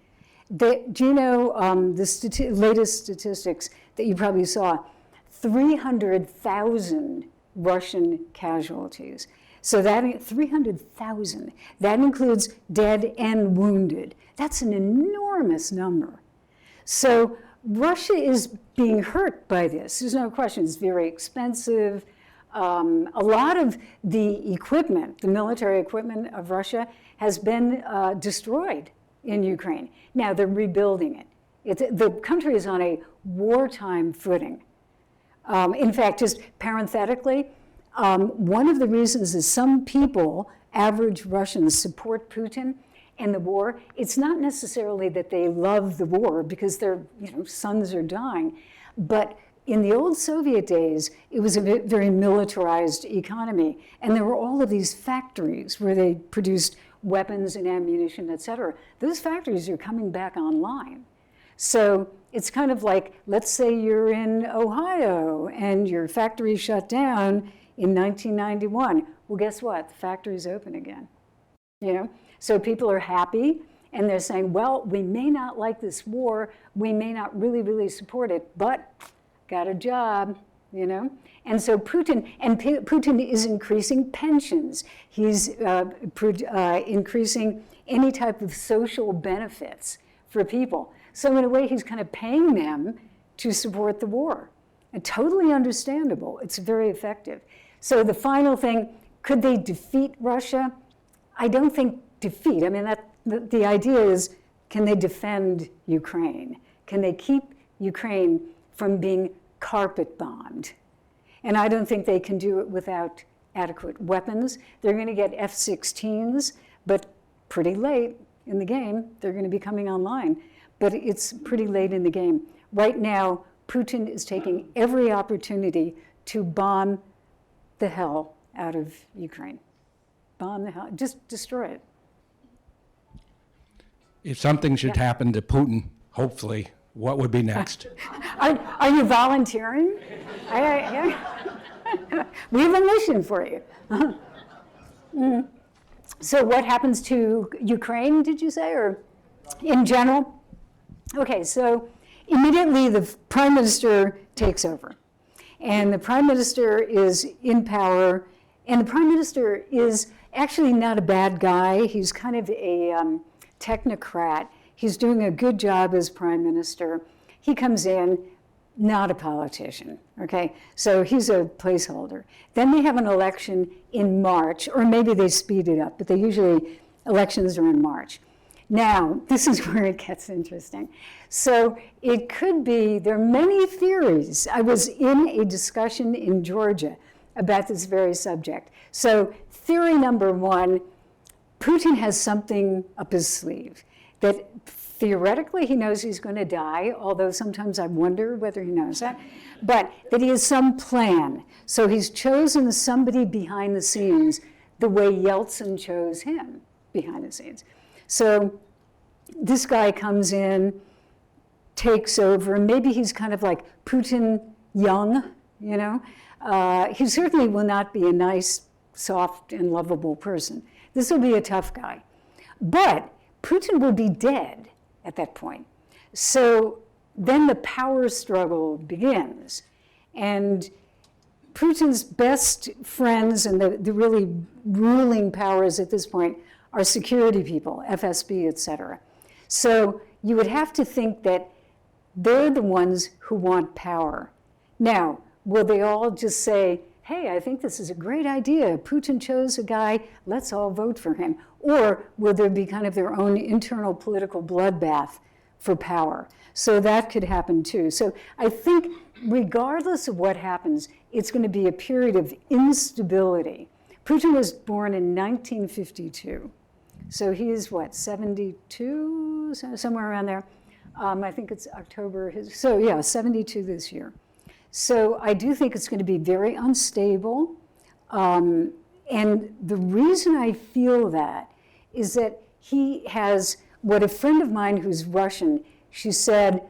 Do you know the latest statistics that you probably saw? 300,000 Russian casualties. So that 300,000, that includes dead and wounded. That's an enormous number. So Russia is being hurt by this. There's no question. It's very expensive. A lot of the equipment, the military equipment of Russia, has been destroyed in Ukraine. Now they're rebuilding it. The country is on a wartime footing. In fact, just parenthetically, one of the reasons is some people, average Russians, support Putin and the war. It's not necessarily that they love the war because their sons are dying, but in the old Soviet days, it was a very militarized economy, and there were all of these factories where they produced weapons and ammunition, et cetera. Those factories are coming back online. So it's kind of like, let's say you're in Ohio and your factory shut down in 1991. Well, guess what? The factory's open again. So people are happy, and they're saying, well, we may not like this war, we may not really support it, but got a job, And so Putin is increasing pensions. He's increasing any type of social benefits for people. So in a way, he's kind of paying them to support the war. And totally understandable. It's very effective. So the final thing, could they defeat Russia? I don't think defeat. I mean, the idea is, can they defend Ukraine? Can they keep Ukraine from being carpet bombed? And I don't think they can do it without adequate weapons. They're going to get F-16s, but pretty late in the game. They're going to be coming online, but it's pretty late in the game. Right now, Putin is taking every opportunity to bomb the hell out of Ukraine. Bomb the hell, just destroy it. If something should happen to Putin, hopefully, what would be next? Are you volunteering? We have a mission for you. So what happens to Ukraine, did you say, or in general? Okay, so immediately the prime minister takes over. And the prime minister is in power. And the prime minister is actually not a bad guy. He's kind of a technocrat. He's doing a good job as prime minister. He comes in, not a politician, okay? So he's a placeholder. Then they have an election in March, or maybe they speed it up, but elections are in March. Now, this is where it gets interesting. So it could be, there are many theories. I was in a discussion in Georgia about this very subject. So theory number one, Putin has something up his sleeve that theoretically he knows he's going to die, although sometimes I wonder whether he knows that, but that he has some plan. So he's chosen somebody behind the scenes the way Yeltsin chose him behind the scenes. So this guy comes in, takes over, maybe he's kind of like Putin young, He certainly will not be a nice, soft, and lovable person. This will be a tough guy. But Putin will be dead at that point. So then the power struggle begins. And Putin's best friends and the really ruling powers at this point are security people, FSB, et cetera. So you would have to think that they're the ones who want power. Now, will they all just say, hey, I think this is a great idea. Putin chose a guy, let's all vote for him. Or will there be kind of their own internal political bloodbath for power? So that could happen too. So I think regardless of what happens, it's going to be a period of instability. Putin was born in 1952. So he is what, 72, somewhere around there. I think it's October. So yeah, 72 this year. So I do think it's going to be very unstable. And the reason I feel that is that he has, what a friend of mine who's Russian, she said,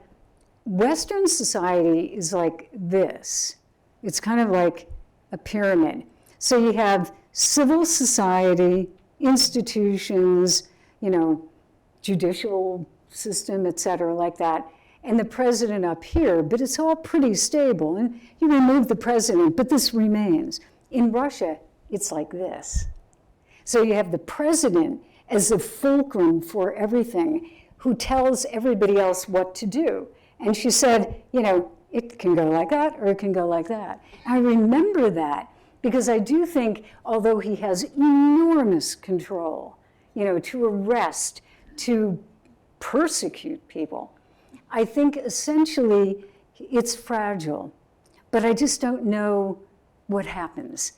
Western society is like this. It's kind of like a pyramid. So you have civil society, institutions, judicial system, et cetera, like that, and the president up here, but it's all pretty stable. And you remove the president, but this remains. In Russia, it's like this. So you have the president as the fulcrum for everything, who tells everybody else what to do. And she said, it can go like that or it can go like that. I remember that because I do think, although he has enormous control, to arrest, to persecute people, I think essentially it's fragile. But I just don't know what happens.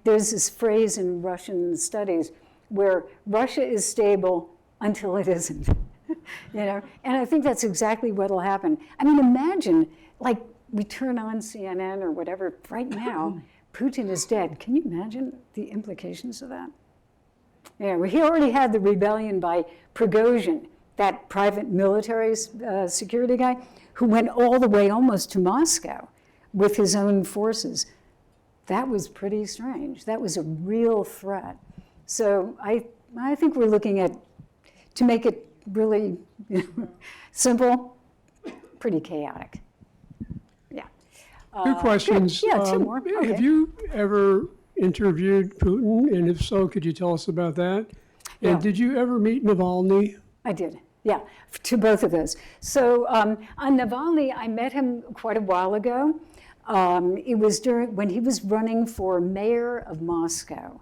There's this phrase in Russian studies where Russia is stable until it isn't. And I think that's exactly what'll happen. I mean, imagine, like, we turn on CNN or whatever right now, Putin is dead. Can you imagine the implications of that? Yeah, well, he already had the rebellion by Prigozhin, that private military security guy, who went all the way almost to Moscow with his own forces. That was pretty strange. That was a real threat. So I think we're looking at, to make it really simple, pretty chaotic. Yeah. Two questions. Good. Yeah, two more. Okay. Have you ever interviewed Putin? And if so, could you tell us about that? Yeah. And did you ever meet Navalny? I did, yeah, to both of those. So on Navalny, I met him quite a while ago. It was when he was running for mayor of Moscow.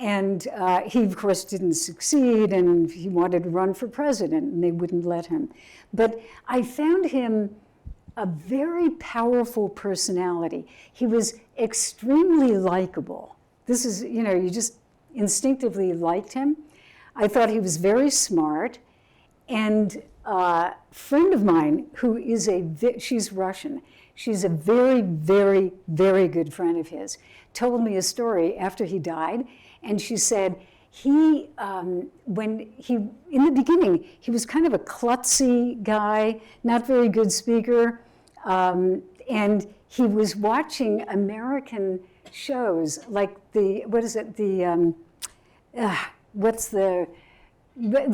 And he, of course, didn't succeed, and he wanted to run for president, and they wouldn't let him. But I found him a very powerful personality. He was extremely likable. This is, you just instinctively liked him. I thought he was very smart. And a friend of mine who is she's Russian, she's a very, very, very good friend of his, told me a story after he died. And she said, in the beginning, he was kind of a klutzy guy, not very good speaker. And he was watching American shows like what's the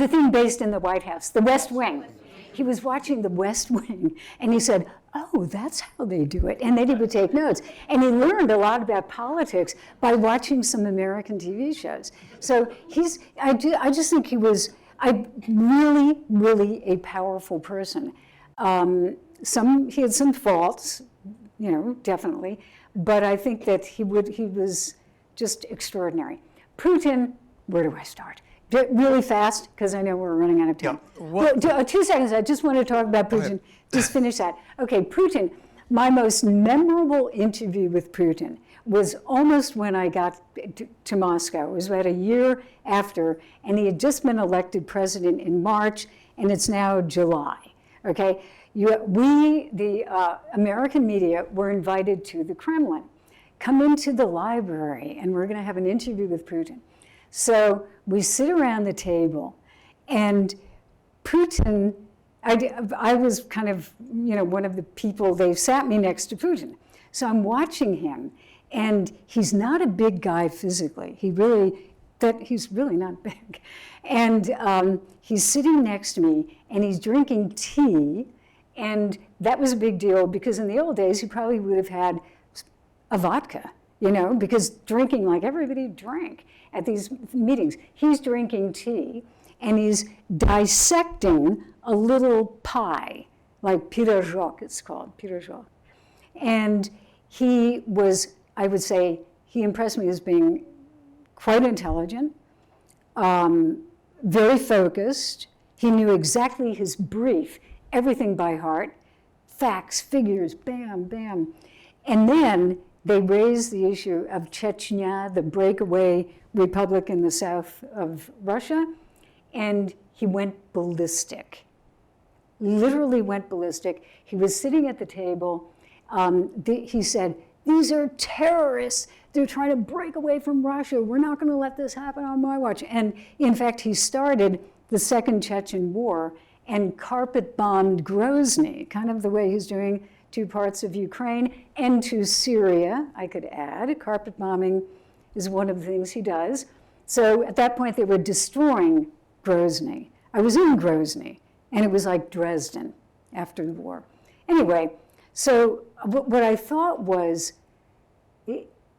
thing based in the White House, the West Wing. He was watching the West Wing, and he said, oh, that's how they do it. And then he would take notes. And he learned a lot about politics by watching some American TV shows. So I just think he was really, really a powerful person. He had some faults, definitely, but I think that he was just extraordinary. Putin, where do I start? Really fast, because I know we're running out of time. Yeah, 2 seconds, I just want to talk about Putin. Just finish that. Okay, Putin, my most memorable interview with Putin was almost when I got to Moscow. It was about a year after, and he had just been elected president in March, and it's now July, okay? The American media, were invited to the Kremlin. Come into the library, and we're gonna have an interview with Putin. So we sit around the table, and Putin, I was kind of, one of the people, they sat me next to Putin. So I'm watching him, and he's not a big guy physically. He's really not big. And he's sitting next to me, and he's drinking tea, and that was a big deal because in the old days, he probably would have had a vodka, because drinking like everybody drank at these meetings. He's drinking tea, and he's dissecting a little pie, like pirozhok it's called, pirozhok. And he was, I would say, he impressed me as being quite intelligent, very focused. He knew exactly his brief, everything by heart, facts, figures, bam, bam. And then they raised the issue of Chechnya, the breakaway republic in the south of Russia, and he went ballistic. Literally went ballistic. He was sitting at the table. He said, "These are terrorists. They're trying to break away from Russia. We're not going to let this happen on my watch." And in fact, he started the Second Chechen War and carpet bombed Grozny, kind of the way he's doing to parts of Ukraine and to Syria, I could add. Carpet bombing is one of the things he does. So at that point, they were destroying Grozny. I was in Grozny, and it was like Dresden after the war. Anyway, so what I thought was,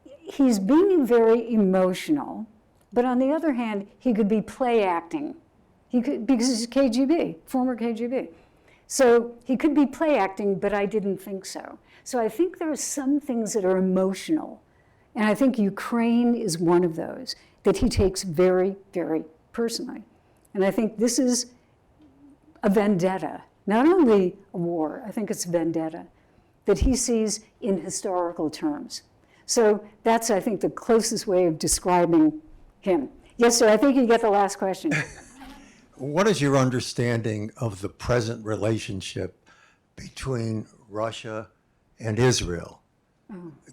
he's being very emotional, but on the other hand, he could be play acting. He could, because he's KGB, former KGB. So he could be play acting, but I didn't think so. So I think there are some things that are emotional, and I think Ukraine is one of those that he takes very, very personally. And I think this is a vendetta, not only a war, I think it's a vendetta that he sees in historical terms. So that's, I think, the closest way of describing him. Yes, sir, I think you get the last question. What is your understanding of the present relationship between Russia and Israel,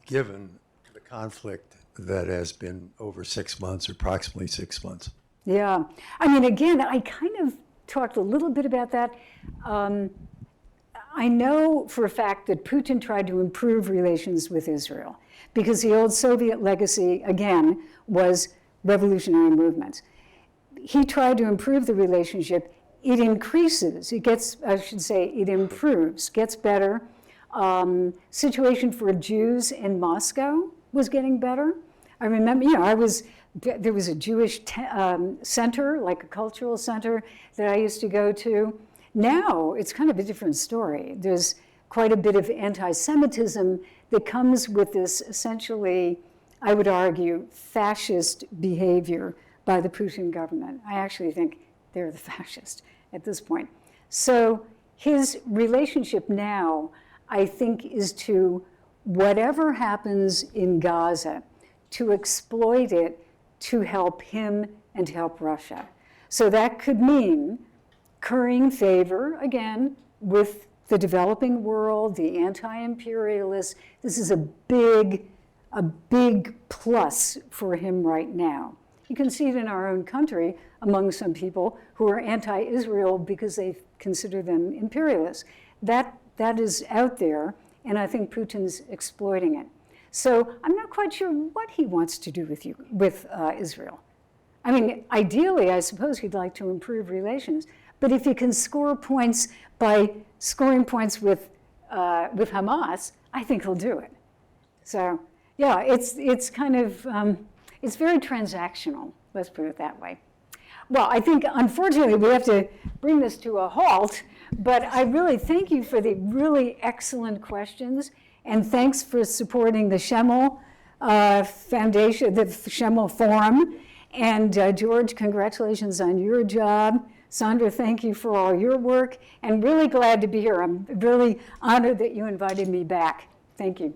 given the conflict that has been over 6 months, or approximately 6 months? Yeah, I mean, again, I kind of talked a little bit about that. I know for a fact that Putin tried to improve relations with Israel because the old Soviet legacy, again, was revolutionary movements. He tried to improve the relationship. It increases, it gets, I should say, it improves, gets better. Situation for Jews in Moscow was getting better. I remember, there was a Jewish center, like a cultural center that I used to go to. Now, it's kind of a different story. There's quite a bit of anti-Semitism that comes with this essentially, I would argue, fascist behavior by the Putin government. I actually think they're the fascist at this point. So his relationship now, I think, is to whatever happens in Gaza, to exploit it to help him and to help Russia. So that could mean currying favor, again, with the developing world, the anti-imperialists. This is a big plus for him right now. You can see it in our own country among some people who are anti-Israel because they consider them imperialists. That is out there, and I think Putin's exploiting it. So I'm not quite sure what he wants to do with Israel. I mean, ideally, I suppose he'd like to improve relations, but if he can score points by scoring points with Hamas, I think he'll do it. So yeah, it's kind of, it's very transactional, let's put it that way. Well, I think, unfortunately, we have to bring this to a halt, but I really thank you for the really excellent questions, and thanks for supporting the Schemel Foundation, the Schemel Forum. And George, congratulations on your job. Sandra, thank you for all your work, and really glad to be here. I'm really honored that you invited me back. Thank you.